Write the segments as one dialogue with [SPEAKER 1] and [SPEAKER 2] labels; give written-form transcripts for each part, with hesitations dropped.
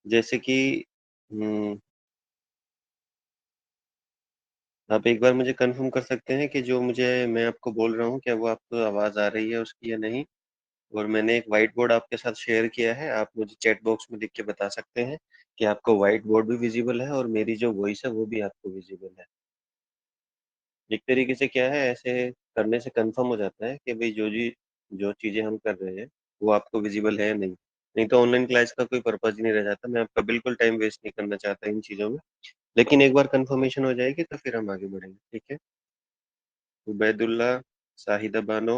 [SPEAKER 1] जैसे कि हुँ, आप एक बार मुझे कन्फर्म कर सकते हैं कि जो मुझे मैं आपको बोल रहा हूँ, क्या वो आपको आवाज़ आ रही है उसकी या नहीं? और मैंने एक व्हाइट बोर्ड आपके साथ शेयर किया है, आप मुझे चैट बॉक्स में लिख के बता सकते हैं कि आपको व्हाइट बोर्ड भी विज़िबल है और मेरी जो वॉइस है, वो भी आपको विज़िबल है। एक तरीके से क्या है, ऐसे करने से कन्फर्म हो जाता है कि भई जो चीज़ें हम कर रहे हैं, वो आपको विज़िबल है या नहीं। नहीं तो ऑनलाइन क्लास का कोई पर्पज़ ही नहीं रह जाता। मैं आपका बिल्कुल टाइम वेस्ट नहीं करना चाहता इन चीज़ों में। लेकिन एक बार कन्फर्मेशन हो जाएगी तो फिर हम आगे बढ़ेंगे, ठीक है? उबैदुल्ला, शाहिदा बानो,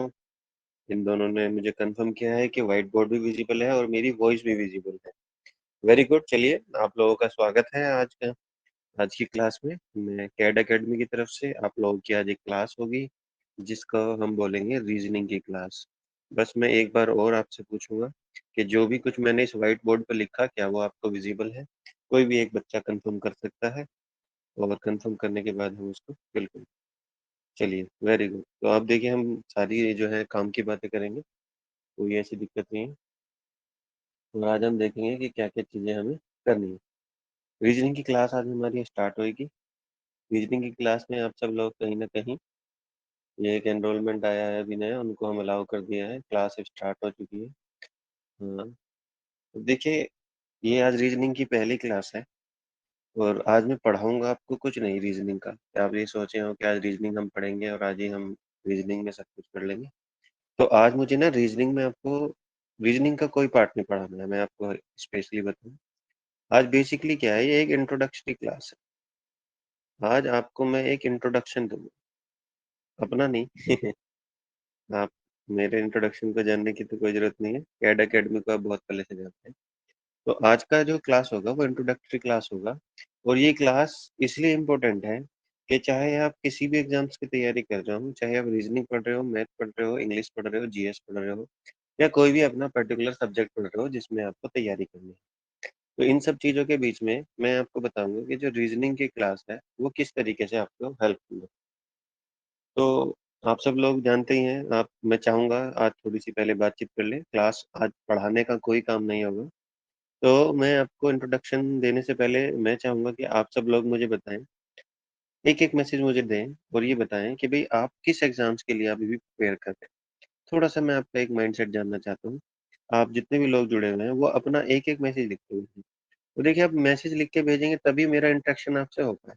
[SPEAKER 1] इन दोनों ने मुझे कन्फर्म किया है कि व्हाइट बोर्ड भी विज़िबल है और मेरी वॉइस भी विज़िबल है। वेरी गुड, चलिए आप लोगों का स्वागत है आज की क्लास में। मैं कैड एकेडमी की तरफ से आप लोगों की आज एक क्लास होगी, जिसको हम बोलेंगे रीजनिंग की क्लास। बस मैं एक बार और आपसे पूछूंगा कि जो भी कुछ मैंने इस व्हाइट बोर्ड पर लिखा, क्या वो आपको विजिबल है? कोई भी एक बच्चा कंफर्म कर सकता है, और कंफर्म करने के बाद हम उसको बिल्कुल। चलिए, वेरी गुड। तो आप देखिए, हम सारी जो है काम की बातें करेंगे, कोई ऐसी दिक्कत नहीं है। और आज हम देखेंगे कि क्या क्या चीज़ें हमें करनी है। रीजनिंग की क्लास आज हमारी स्टार्ट होगी। रीजनिंग की क्लास में आप सब लोग कहीं ना कहीं, ये एक एनरोलमेंट आया है अभी नया, उनको हम अलाउ कर दिया है, क्लास स्टार्ट हो चुकी है। हाँ, तो देखिए, ये आज रीजनिंग की पहली क्लास है और आज मैं पढ़ाऊंगा आपको कुछ नहीं रीजनिंग का। क्या आप ये सोचे हो कि आज रीजनिंग हम पढ़ेंगे और आज ही हम रीजनिंग में सब कुछ कर लेंगे? तो आज मुझे ना रीजनिंग में आपको रीजनिंग का कोई पार्ट नहीं पढ़ाना है, मैं आपको स्पेशली बताऊं। आज बेसिकली क्या है, ये एक इंट्रोडक्टरी क्लास है। आज आपको मैं एक इंट्रोडक्शन दूंगा, अपना नहीं। आप मेरे इंट्रोडक्शन को जानने की तो कोई ज़रूरत नहीं है, कैड अकेडमी को आप बहुत पहले से जानते हैं। तो आज का जो क्लास होगा वो इंट्रोडक्टरी क्लास होगा, और ये क्लास इसलिए इम्पोर्टेंट है कि चाहे आप किसी भी एग्जाम्स की तैयारी कर रहे हो, चाहे आप रीजनिंग पढ़ रहे हो, मैथ पढ़ रहे हो, इंग्लिश पढ़ रहे हो, जीएस पढ़ रहे हो, या कोई भी अपना पर्टिकुलर सब्जेक्ट पढ़ रहे हो जिसमें आपको तैयारी करनी है, तो इन सब चीज़ों के बीच में मैं आपको बताऊंगा कि जो रीजनिंग की क्लास है वो किस तरीके से आपको हेल्पफुल है। तो आप सब लोग जानते ही हैं, आप मैं चाहूँगा आज थोड़ी-सी पहले बातचीत कर लें। क्लास आज पढ़ाने का कोई काम नहीं होगा। तो मैं आपको इंट्रोडक्शन देने से पहले मैं चाहूँगा कि आप सब लोग मुझे बताएँ, एक-एक मैसेज मुझे दें और ये बताएँ कि भई आप किस एग्ज़ाम्स के लिए अभी भी प्रिपेयर कर रहे हैं। थोड़ा-सा मैं आपका एक माइंडसेट जानना चाहता हूँ। आप जितने भी लोग जुड़े हुए हैं, वो अपना एक-एक मैसेज लिखते हुए हैं। तो देखिए, आप मैसेज लिख के भेजेंगे तभी मेरा इंटरेक्शन आपसे हो पाए।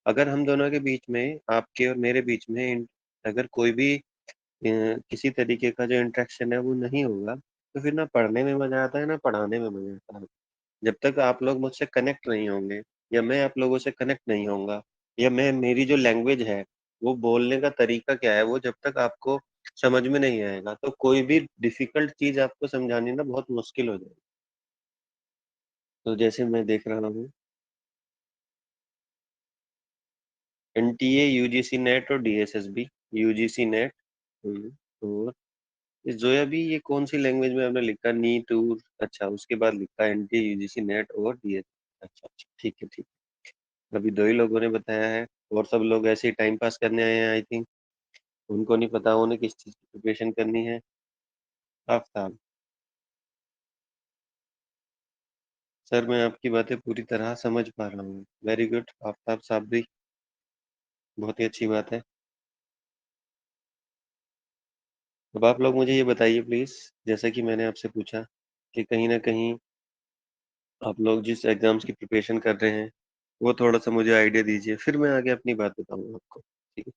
[SPEAKER 1] अगर हम दोनों के बीच में, आपके और मेरे बीच में अगर कोई भी किसी तरीके का जो इंटरेक्शन है वो नहीं होगा, तो फिर ना पढ़ने में मज़ा आता है, ना पढ़ाने में मज़ा आता है। जब तक आप लोग मुझसे कनेक्ट नहीं होंगे, या मैं आप लोगों से कनेक्ट नहीं होऊँगा, या मैं मेरी जो लैंग्वेज है, वो बोलने का तरीका क्या है, वो जब तक आपको समझ में नहीं आएगा, तो कोई भी डिफ़िकल्ट चीज़ आपको समझानी ना बहुत मुश्किल हो जाएगी। तो जैसे मैं देख रहा हूँ, एनटीए, यूजीसी नेट और डीएसएसबी, यूजीसी नेट। हुँ, और ये जोया भी, ये कौन सी लैंग्वेज में आपने लिखा? नी टूर, अच्छा, उसके बाद लिखा एनटी, यूजीसी नेट और डीएस। अच्छा अच्छा, ठीक है ठीक है। अभी दो ही लोगों ने बताया है, और सब लोग ऐसे ही टाइम पास करने आए हैं आई थिंक। उनको नहीं पता उन्हें किस चीज़ की प्रिपरेशन करनी है। आफ्ताब, सर मैं आपकी बातें पूरी तरह समझ पा रहा हूँ। वेरी गुड, आफ्ताब साहब भी, बहुत ही अच्छी बात है। अब आप लोग मुझे ये बताइए प्लीज, जैसा कि मैंने आपसे पूछा कि कहीं ना कहीं आप लोग जिस एग्जाम्स की प्रिपरेशन कर रहे हैं, वो थोड़ा सा मुझे आइडिया दीजिए, फिर मैं आगे अपनी बात बताऊंगा आपको, ठीक है?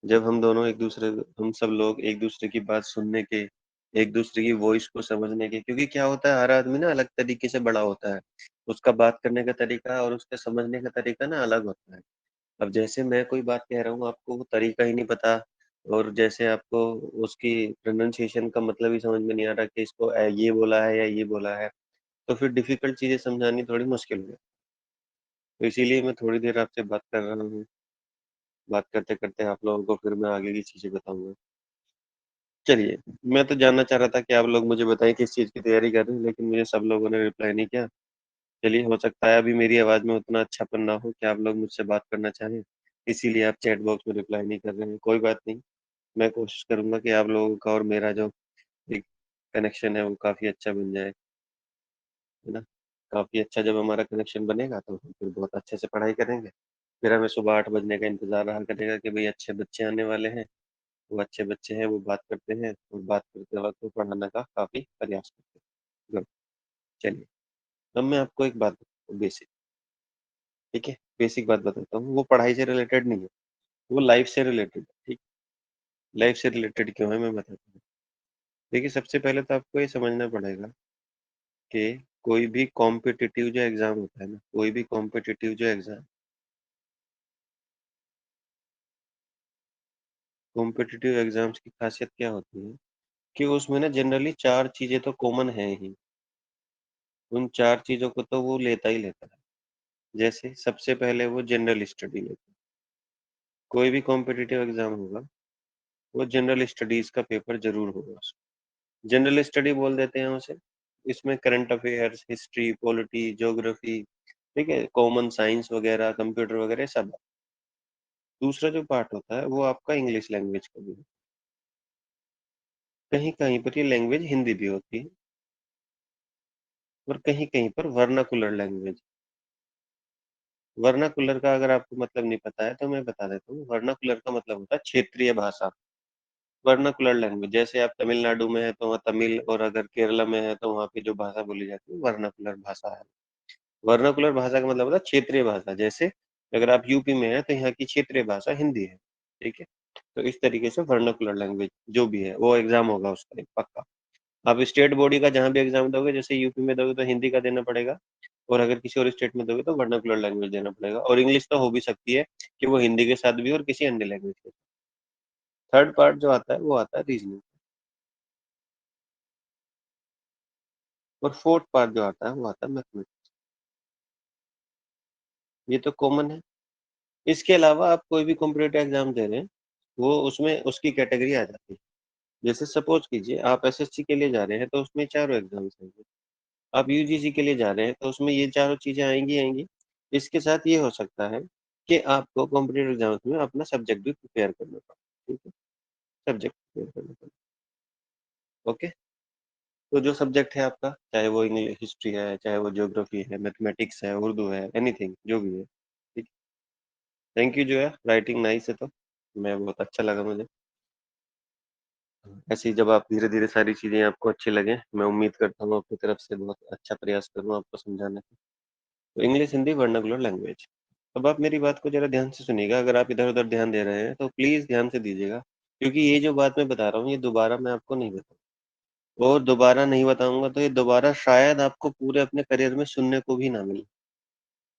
[SPEAKER 1] जब हम सब लोग एक दूसरे की बात सुनने के, एक दूसरे की वॉइस को समझने के, क्योंकि क्या होता है, हर आदमी ना अलग तरीके से बड़ा होता है, उसका बात करने का तरीका और उसके समझने का तरीका ना अलग होता है। अब जैसे मैं कोई बात कह रहा हूँ, आपको वो तरीका ही नहीं पता, और जैसे आपको उसकी प्रोनाउंसिएशन का मतलब ही समझ में नहीं आ रहा कि इसको ये बोला है या ये बोला है, तो फिर डिफिकल्ट चीजें समझानी थोड़ी मुश्किल हो जाती है। तो इसीलिए मैं थोड़ी देर आपसे बात कर रहा हूँ। बात करते करते आप लोगों को फिर मैं आगे की चीजें बताऊंगा। चलिए, मैं तो जानना चाह रहा था कि आप लोग मुझे बताएं किस चीज़ की तैयारी कर रहे हैं, लेकिन मुझे सब लोगों ने रिप्लाई नहीं किया। चलिए, हो सकता है अभी मेरी आवाज़ में उतना अच्छापन ना हो कि आप लोग मुझसे बात करना चाहें, इसीलिए आप चैट बॉक्स में रिप्लाई नहीं कर रहे हैं। कोई बात नहीं, मैं कोशिश करूंगा कि आप लोगों का और मेरा जो एक कनेक्शन है वो काफ़ी अच्छा बन जाए, है ना? काफ़ी अच्छा जब हमारा कनेक्शन बनेगा तो हम फिर बहुत अच्छे से पढ़ाई करेंगे। फिर हमें सुबह 8 बजने का इंतज़ार रहा करेगा कि भई अच्छे बच्चे आने वाले हैं, वो अच्छे बच्चे हैं, वो बात करते हैं और बात करते वक़्त वो पढ़ाने का काफ़ी प्रयास करते हैं। गुड, चलिए, अब मैं आपको एक बात बताता हूँ बेसिक, ठीक है? बेसिक बात बताता हूँ, वो पढ़ाई से रिलेटेड नहीं है, वो लाइफ़ से रिलेटेड है, ठीक? लाइफ़ से रिलेटेड क्यों है मैं बताता हूँ। देखिए, सबसे पहले तो आपको ये समझना पड़ेगा कि कोई भी कॉम्पिटिटिव जो एग्ज़ाम होता है ना, कोई भी कॉम्पिटिटिव जो एग्ज़ाम कॉम्पिटिटिव एग्ज़ाम्स की ख़ासियत क्या होती है कि उसमें ना जनरली 4 चीज़ें तो कॉमन हैं ही। उन 4 चीज़ों को तो वो लेता ही लेता है। जैसे सबसे पहले वो जनरल स्टडी लेता है। कोई भी कॉम्पिटिटिव एग्ज़ाम होगा, वो जनरल स्टडीज़ का पेपर ज़रूर होगा उसमें। जनरल स्टडी बोल देते हैं उसे। इसमें current affairs, history, polity, geography, ठीक है? कॉमन साइंस वग़ैरह, कंप्यूटर वग़ैरह सब। दूसरा जो पार्ट होता है, वो आपका इंग्लिश लैंग्वेज का भी है। कहीं-कहीं पर ये लैंग्वेज हिंदी भी होती है और कहीं-कहीं पर वर्नाकुलर लैंग्वेज। वर्नाकुलर का अगर आपको मतलब नहीं पता है, तो मैं बता देता हूँ। वर्नाकुलर का मतलब होता है क्षेत्रीय भाषा। वर्नाकुलर लैंग्वेज, जैसे आप तमिलनाडु में हैं, तो वहाँ तमिल और अगर केरला में हैं, तो वहाँ पे जो भाषा बोली जाती है, वर्नाकुलर भाषा है। वर्नाकुलर भाषा का मतलब होता है क्षेत्रीय भाषा। जैसे अगर आप यूपी में हैं, तो यहाँ की क्षेत्रीय भाषा हिंदी है, ठीक है? तो इस तरीके से वर्नाकुलर लैंग्वेज जो भी है, वो एग्ज़ाम होगा उसका एक पक्का। आप स्टेट बॉडी का जहाँ भी एग्ज़ाम दोगे, जैसे यूपी में दोगे तो हिंदी का देना पड़ेगा और अगर किसी और स्टेट में दोगे तो वर्नाकुलर लैंग्वेज देना पड़ेगा और इंग्लिश तो हो भी सकती है कि वो हिंदी के साथ भी और किसी अन्य लैंग्वेज के साथ। थर्ड पार्ट जो आता है वो आता है रीजनिंग और फोर्थ पार्ट जो आता है वो आता है मैथमेटिक्स। ये तो कॉमन है। इसके अलावा आप कोई भी कॉम्पिटिटिव एग्जाम दे रहे हैं, वो उसमें उसकी कैटेगरी आ जाती है। जैसे सपोज कीजिए आप एसएससी के लिए जा रहे हैं तो उसमें चारों एग्जाम्स आएंगे। आप यूजीसी के लिए जा रहे हैं तो उसमें ये चारों चीजें आएंगी आएंगी। इसके साथ ये हो सकता है कि आपको कॉम्पिटिटिव एग्जाम्स में अपना सब्जेक्ट भी प्रिपेयर करना पड़े, ठीक है? सब्जेक्ट प्रिपेयर करना पड़े। ओके, तो जो सब्जेक्ट है आपका, चाहे वो इंग्लिश हिस्ट्री है, चाहे वो ज्योग्राफी है, मैथमेटिक्स है, उर्दू है, एनीथिंग जो भी है, ठीक। थैंक यू जो है, राइटिंग नाइस है। तो मैं बहुत अच्छा लगा मुझे। ऐसे ही जब आप धीरे-धीरे सारी चीज़ें आपको अच्छी लगें, मैं उम्मीद करता हूँ अपनी तरफ से बहुत अच्छा प्रयास करूँ आपको समझाने का। तो इंग्लिश, हिंदी वर्नाकुलर लैंग्वेज। अब आप मेरी बात को ज़रा ध्यान से सुनिएगा, अगर आप इधर-उधर ध्यान दे रहे हैं, तो प्लीज़ ध्यान से दीजिएगा, क्योंकि ये जो बात मैं बता रहा हूँ, ये दोबारा मैं आपको नहीं बताऊँ और दोबारा नहीं बताऊँगा, तो ये दोबारा शायद आपको पूरे अपने करियर में सुनने को भी ना मिले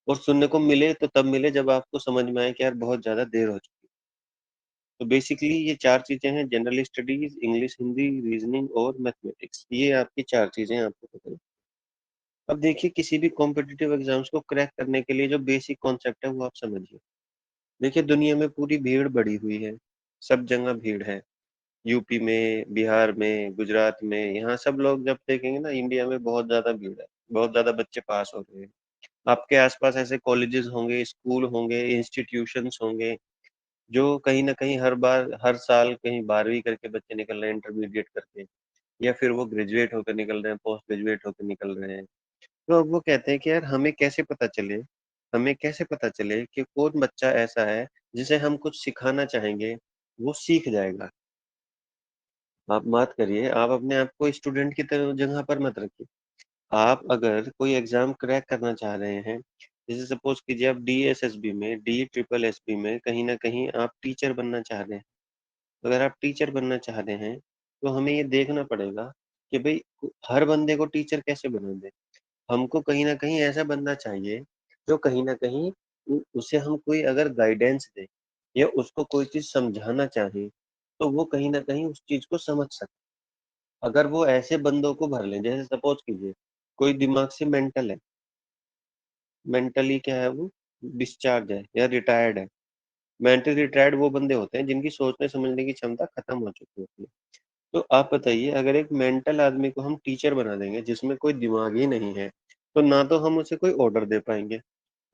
[SPEAKER 1] और सुनने को मिले, तो तब मिले जब आपको समझ में आए कि यार बहुत ज़्यादा देर हो चुकी है। तो बेसिकली ये 4 चीज़ें हैं, general studies, English, Hindi, reasoning और मैथमेटिक्स। ये आपकी 4 चीज़ें आपको पता है। अब देखिए किसी भी कॉम्पिटिटिव एग्ज़ाम्स को क्रैक करने के लिए जो बेसिक कॉन्सेप्ट है वो आप समझिए। देखिए दुनिया में पूरी भीड़ बढ़ी हुई है, सब जगह भीड़ है। यूपी में, बिहार में, गुजरात में, यहाँ सब लोग जब देखेंगे ना इंडिया में बहुत ज़्यादा भीड़ है, बहुत ज़्यादा बच्चे पास हो रहे हैं। आपके आस-पास ऐसे कॉलेजेस होंगे, स्कूल होंगे, इंस्टीट्यूशंस होंगे जो कहीं न कहीं हर साल कहीं 12वीं करके बच्चे निकल रहे हैं इंटरमीडिएट करके या फिर वो ग्रेजुएट होकर निकल रहे हैं, पोस्ट ग्रेजुएट होकर निकल रहे हैं। तो अब वो कहते हैं कि यार हमें कैसे पता चले कि कौन बच्चा ऐसा है जिसे हम कुछ सिखाना चाहेंगे, वो सीख जाएगा। आप मत करिए, आप अपने आप को स्टूडेंट की तरह जगह पर मत रखिए। आप अगर कोई एग्ज़ाम क्रैक करना चाह रहे हैं, जैसे सपोज़ कीजिए आप डीएसएसबी में, डी ट्रिपल एसपी में कहीं न कहीं आप टीचर बनना चाह रहे हैं। अगर आप टीचर बनना चाह रहे हैं, तो हमें ये देखना पड़ेगा कि भई हर बंदे को टीचर कैसे बना दें। हमको कहीं न कहीं ऐसा बंदा चाहिए, जो कहीं न कहीं उसे हम कोई अगर गाइडेंस दें या उसको कोई चीज़ समझाना चाहें, तो वो कहीं न कहीं उस चीज़ को समझ सके। अगर वो ऐसे बंदों को भर लें, जैसे सपोज़ कीजिए, कोई दिमाग से मेंटल है, मेंटली क्या है वो डिस्चार्ज है या रिटायर्ड है। मेंटली रिटायर्ड वो बंदे होते हैं जिनकी सोचने समझने की क्षमता खत्म हो चुकी होती है। तो आप बताइए अगर एक मेंटल आदमी को हम टीचर बना देंगे जिसमें कोई दिमाग ही नहीं है, तो ना तो हम उसे कोई ऑर्डर दे पाएँगे,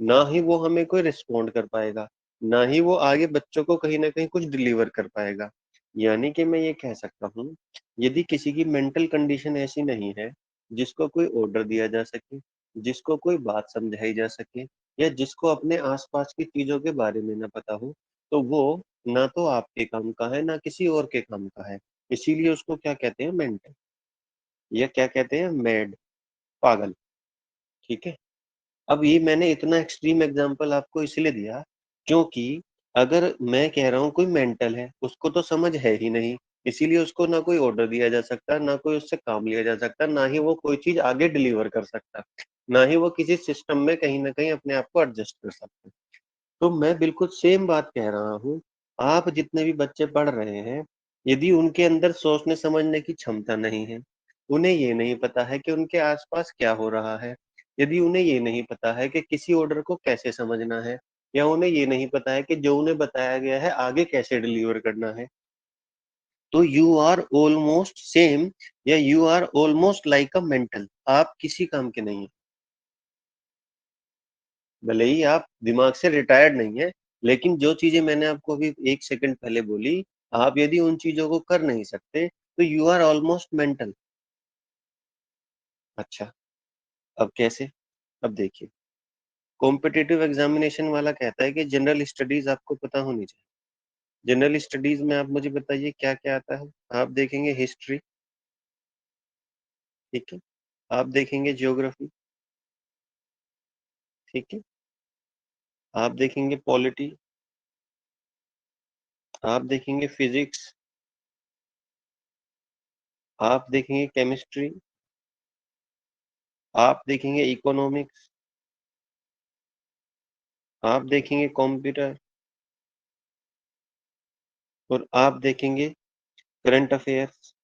[SPEAKER 1] ना ही वो हमें कोई रिस्पॉन्ड कर पाएगा, ना ही वो आगे बच्चों को कहीं न कहीं कुछ डिलीवर कर पाएगा। यानी कि मैं ये कह सकता हूँ, यदि किसी की मेंटल कंडीशन ऐसी नहीं है, जिसको कोई ऑर्डर दिया जा सके, जिसको कोई बात समझाई जा सके या जिसको अपने आस-पास की चीज़ों के बारे में ना पता हो, तो वो ना तो आपके काम का है, ना किसी और के काम का है। इसीलिए उसको क्या कहते हैं मेंटल या क्या कहते हैं मैड, पागल, ठीक है? अब ये मैंने इतना एक्सट्रीम एग्ज़ाम्पल आपको इसलिए दिया, क्योंकि अगर मैं कह रहा हूँ कोई मेंटल है, उसको तो समझ है ही नहीं, इसीलिए उसको ना कोई ऑर्डर दिया जा सकता, ना कोई उससे काम लिया जा सकता, ना ही वो कोई चीज़ आगे डिलीवर कर सकता, ना ही वो किसी सिस्टम में कहीं न कहीं अपने आप को एडजस्ट कर सकता। तो मैं बिल्कुल सेम बात कह रहा हूँ, आप जितने भी बच्चे पढ़ रहे हैं, यदि उनके अंदर सोचने-समझने की क्षमता नहीं है, उन्हें ये नहीं पता है कि उनके आस-पास क्या हो रहा है, यदि उन्हें ये नहीं पता है कि किसी ऑर्डर को कैसे समझना है, या उन्हें ये नहीं पता है कि जो उन्हें बताया गया है, आगे कैसे डिलीवर करना है, तो यू आर ऑलमोस्ट सेम या you are almost like a mental. आप किसी काम के नहीं हैं। भले ही आप दिमाग से रिटायर्ड नहीं हैं, लेकिन जो चीज़ें मैंने आपको अभी 1 सेकंड पहले बोली, आप यदि उन चीज़ों को कर नहीं सकते, तो यू आर ऑलमोस्ट मेंटल। अच्छा, अब कैसे? अब देखिए, कॉम्पिटिटिव एग्ज़ामिनेशन वाला कहता है कि जनरल स्टडीज़ आपको पता होनी चाहिए। जनरल स्टडीज़ में आप मुझे बताइए क्या-क्या आता है? आप देखेंगे हिस्ट्री, ठीक है? आप देखेंगे ज्योग्राफी, ठीक है? आप देखेंगे पॉलिटी, आप देखेंगे फिज़िक्स, आप देखेंगे केमिस्ट्री, आप देखेंगे इकोनॉमिक्स, आप देखेंगे कंप्यूटर और आप देखेंगे करंट अफेयर्स।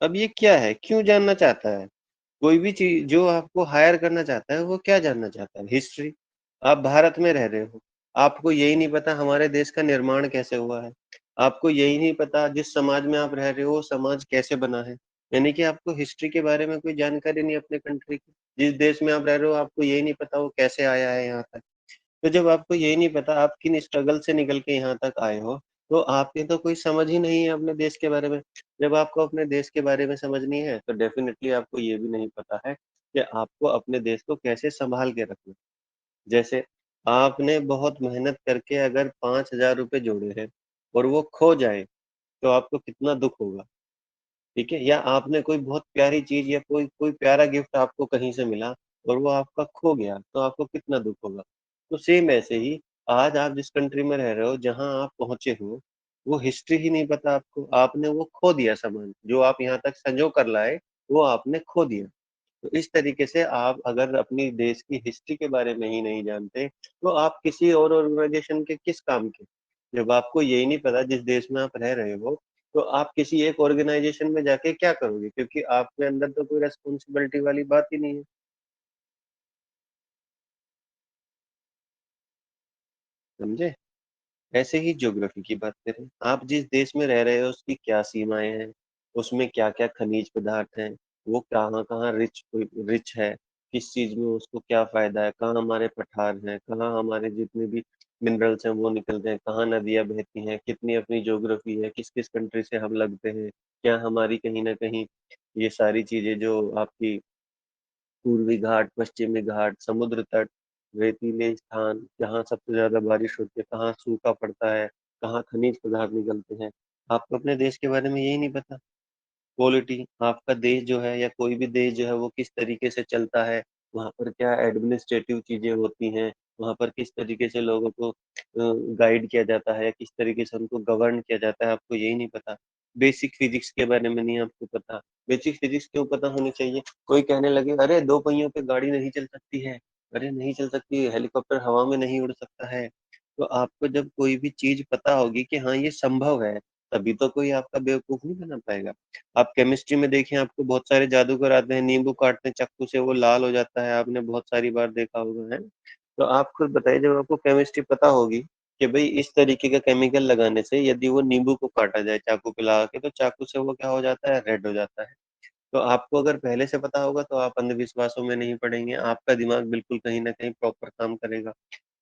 [SPEAKER 1] अब ये क्या है? क्यों जानना चाहता है? कोई भी चीज़ जो आपको हायर करना चाहता है, वो क्या जानना चाहता है? हिस्ट्री। आप भारत में रह रहे हो, आपको यही नहीं पता हमारे देश का निर्माण कैसे हुआ है। आपको यही नहीं पता जिस समाज में आप रह रहे हो, वो समाज कैसे बना है। यानी कि आपको हिस्ट्री के बारे में कोई जानकारी नहीं अपने कंट्री की। जिस देश में आप रह रहे हो, आपको यही नहीं पता वो कैसे आया है यहाँ तक। तो जब आपको यही नहीं पता आप किन स्ट्रगल से निकल के यहाँ तक आए हो, तो आपकी तो कोई समझ ही नहीं है अपने देश के बारे में। जब आपको अपने देश के बारे में समझ नहीं है, तो डेफ़िनेटली आपको ये भी नहीं पता है कि आपको अपने देश को कैसे सँभाल के रखना है। जैसे आपने बहुत मेहनत करके अगर ₹5000 जोड़े हैं और वो खो जाए, तो आपको कितना दुःख होगा। ठीक है? या आपने कोई बहुत प्यारी चीज़ या कोई कोई प्यारा गिफ्ट आपको कहीं से मिला और वो आपका खो गया, तो आपको कितना दुःख होगा। तो सेम ऐसे ही आज आप जिस कंट्री में रह रहे हो, जहाँ आप पहुँचे हो, वो हिस्ट्री ही नहीं पता आपको, आपने वो खो दिया सामान, जो आप यहाँ तक सँजो कर लाए, वो आपने खो दिया। तो इस तरीके से आप अगर अपनी देश की हिस्ट्री के बारे में ही नहीं जानते, तो आप किसी और ऑर्गनाइज़ेशन के किस काम के? जब आपको यही नहीं पता जिस देश में आप रह रहे हो, तो आप किसी एक ऑर्गनाइज़ेशन में जाके क्या करोगे? क्योंकि आपके अंदर तो कोई रिस्पॉन्सिबिलिटी वाली बात ही नहीं है, समझे? ऐसे ही ज्योग्राफी की बात करें, आप जिस देश में रह रहे हो उसकी क्या सीमाएँ हैं, उसमें क्या-क्या खनिज पदार्थ हैं, वो कहाँ-कहाँ रिच है, किस चीज़ में उसको क्या फ़ायदा है, कहाँ हमारे पठार हैं, कहाँ हमारे जितने भी मिनरल्स हैं वो निकलते हैं, कहाँ नदियाँ बहती हैं, कितनी अपनी ज्योग्राफी है, किस-किस कंट्री से हम लगते हैं, क्या हमारी कहीं न कहीं ये सारी चीज़ें जो आपकी पूर्वी घाट, पश्चिमी घाट, समुद्र तट, रेतीले स्थान, जहाँ सबसे ज़्यादा बारिश होती है, कहाँ सूखा पड़ता है, कहाँ खनिज पदार्थ निकलते हैं। आपको अपने देश के बारे में यही नहीं पता। पॉलिटी, आपका देश जो है या कोई भी देश जो है वो किस तरीके से चलता है, वहाँ पर क्या एडमिनिस्ट्रेटिव चीज़ें होती हैं, वहाँ पर किस तरीके से लोगों को गाइड किया जाता है, किस तरीके से उनको गवर्न किया जाता है, आपको यही नहीं पता। बेसिक फिज़िक्स के बारे में नहीं आपको पता। बेसिक फिज़िक्स क्यों पता होनी चाहिए? कोई कहने लगे, "अरे! 2 पहियों पे गाड़ी नहीं चल सकती है। अरे! नहीं चल सकती है, हेलीकॉप्टर हवा में नहीं उड़ सकता है।" तो आपको जब कोई भी चीज़ पता होगी कि हाँ, ये संभव है, तभी तो कोई आपका बेवकूफ़ नहीं बना पाएगा। आप केमिस्ट्री में देखें आपको बहुत सारे जादूगर आते हैं, नींबू काटते हैं चाकू से वो लाल हो जाता है, आपने बहुत सारी बार देखा होगा, हैं? तो आप खुद बताइए जब आपको केमिस्ट्री पता होगी कि भई इस तरीके का केमिकल लगाने से यदि वो नींबू को काटा जाए चाकू पे लगा के तो चाकू से वो क्या हो जाता है रेड हो जाता है। तो आपको अगर पहले से पता होगा तो आप अंधविश्वासों में नहीं पड़ेंगे, आपका दिमाग बिल्कुल कहीं न कहीं प्रॉपर काम करेगा।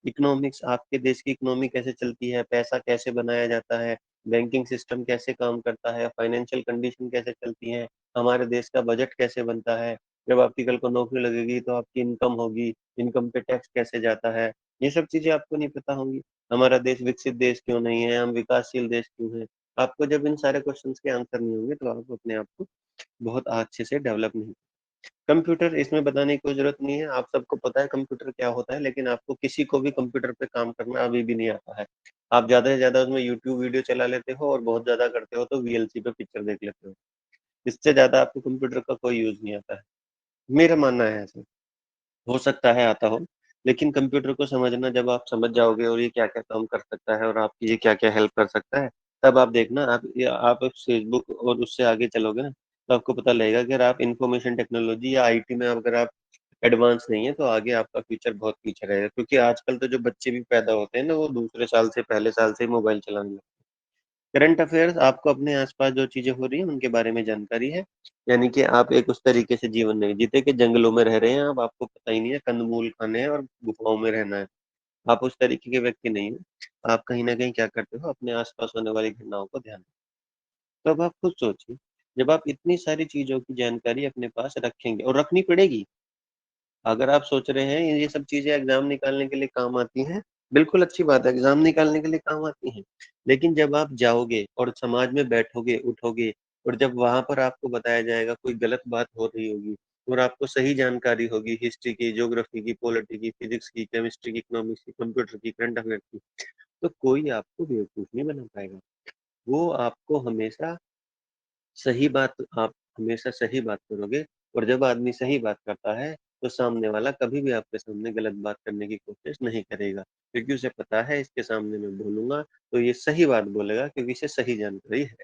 [SPEAKER 1] इकोनॉमिक्स आपके देश की इकोनॉमी कैसे चलती है, पैसा कैसे बनाया जाता है, बैंकिंग सिस्टम कैसे काम करता है, फाइनेंशियल कंडीशन कैसे चलती है, हमारे देश का बजट कैसे बनता है, जब आपकी कल को नौकरी लगेगी तो आपकी इनकम होगी, इनकम पे टैक्स कैसे जाता है, ये सब चीजें आपको नहीं पता होंगी। हमारा देश विकसित देश क्यों नहीं है, हम विकासशील देश क्यों है। आपको जब इन सारे क्वेश्चंस के आंसर नहीं होंगे तो आप अपने आप को बहुत अच्छे से डेवलप नहीं। कंप्यूटर इसमें बताने की कोई जरूरत नहीं है, आप सबको पता है कंप्यूटर क्या होता है, लेकिन आपको किसी को भी कंप्यूटर पे काम करना अभी भी नहीं आता है। आप ज्यादा से ज्यादा उसमें यूट्यूब वीडियो चला लेते हो और बहुत ज्यादा करते हो तो वीएलसी पे पिक्चर देख लेते हो। इससे ज्यादा आपको कंप्यूटर का कोई यूज नहीं आता है, मेरा मानना है ऐसा। हो सकता है आता हो, लेकिन कंप्यूटर को समझना जब आप समझ जाओगे और ये क्या क्या काम कर सकता है और आपकी ये क्या क्या हेल्प कर सकता है, तब आप देखना, आप फेसबुक और उससे आगे चलोगे ना, तो आपको पता लगेगा कि अगर आप इंफॉर्मेशन टेक्नोलॉजी या आईटी में अगर आप एडवांस नहीं है तो आगे आपका फ्यूचर बहुत पीछे रहेगा, क्योंकि आजकल तो जो बच्चे भी पैदा होते हैं ना वो दूसरे साल से पहले साल से ही मोबाइल चलाने लगते हैं। करंट अफेयर्स, आपको अपने आसपास जो चीजें हो रही है उनके बारे में जानकारी है, यानी कि आप एक उस तरीके से जीवन नहीं जीते कि जंगलों में रह रहे हैं, अब आपको पता ही नहीं है कंदमूल खाने हैं और गुफाओं में रहना है। आप उस तरीके के व्यक्ति नहीं हो, आप कहीं ना कहीं क्या करते हो, अपने आसपास होने वाली घटनाओं को ध्यान। तो अब आप खुद सोचिए, जब आप इतनी सारी चीजों की जानकारी अपने पास रखेंगे और रखनी पड़ेगी, अगर आप सोच रहे हैं ये सब चीजें एग्जाम निकालने के लिए काम आती हैं, बिल्कुल अच्छी बात है, एग्जाम निकालने के लिए काम आती हैं। लेकिन जब आप जाओगे और समाज में बैठोगे उठोगे, और जब वहां पर आपको बताया जाएगा कोई गलत बात हो रही होगी और आपको सही जानकारी होगी हिस्ट्री की, ज्योग्राफी की, पॉलिटी की, फिजिक्स की, केमिस्ट्री की, इकोनॉमिक्स की, कंप्यूटर की, करंट अफेयर की, तो कोई आपको बेवकूफ नहीं बना पाएगा। वो आपको हमेशा सही बात, आप हमेशा सही बात करोगे, और जब आदमी सही बात करता है तो सामने वाला कभी भी आपके सामने गलत बात करने की कोशिश नहीं करेगा, क्योंकि उसे पता है इसके सामने मैं बोलूंगा तो ये सही बात बोलेगा, क्योंकि इसे सही जानकारी है।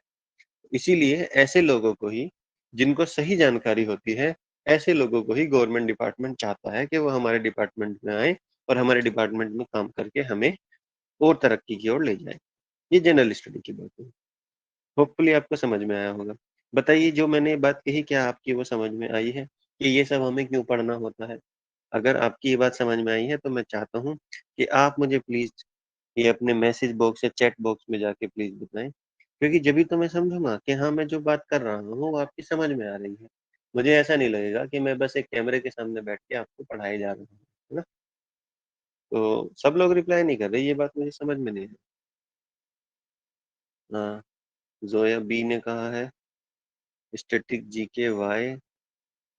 [SPEAKER 1] इसीलिए ऐसे लोगों को ही, जिनको सही जानकारी होती है, ऐसे लोगों को ही गवर्नमेंट डिपार्टमेंट चाहता है कि वो हमारे डिपार्टमेंट में आए और हमारे डिपार्टमेंट में काम करके हमें और तरक्की की ओर ले जाए। ये जनरल स्टडी की बात है। होपफुली आपको समझ में आया होगा। बताइए, जो मैंने बात कही क्या आपकी वो समझ में आई है कि ये सब हमें क्यों पढ़ना होता है? अगर आपकी ये बात समझ में आई है तो मैं चाहता हूँ कि आप मुझे प्लीज ये अपने मैसेज बॉक्स या चैट बॉक्स में जाके प्लीज बताएं, क्योंकि जब भी तो मैं समझूंगा कि हाँ, मैं जो बात कर रहा हूँ वो आपकी समझ में आ रही है। मुझे ऐसा नहीं लगेगा कि मैं बस एक कैमरे के सामने बैठ के आपको पढ़ाए जा रहा हूँ, है ना? तो सब लोग रिप्लाई नहीं कर रहे, ये बात मुझे समझ में नहीं है। हाँ, जोया बी ने कहा है स्टैटिक जीके वाई।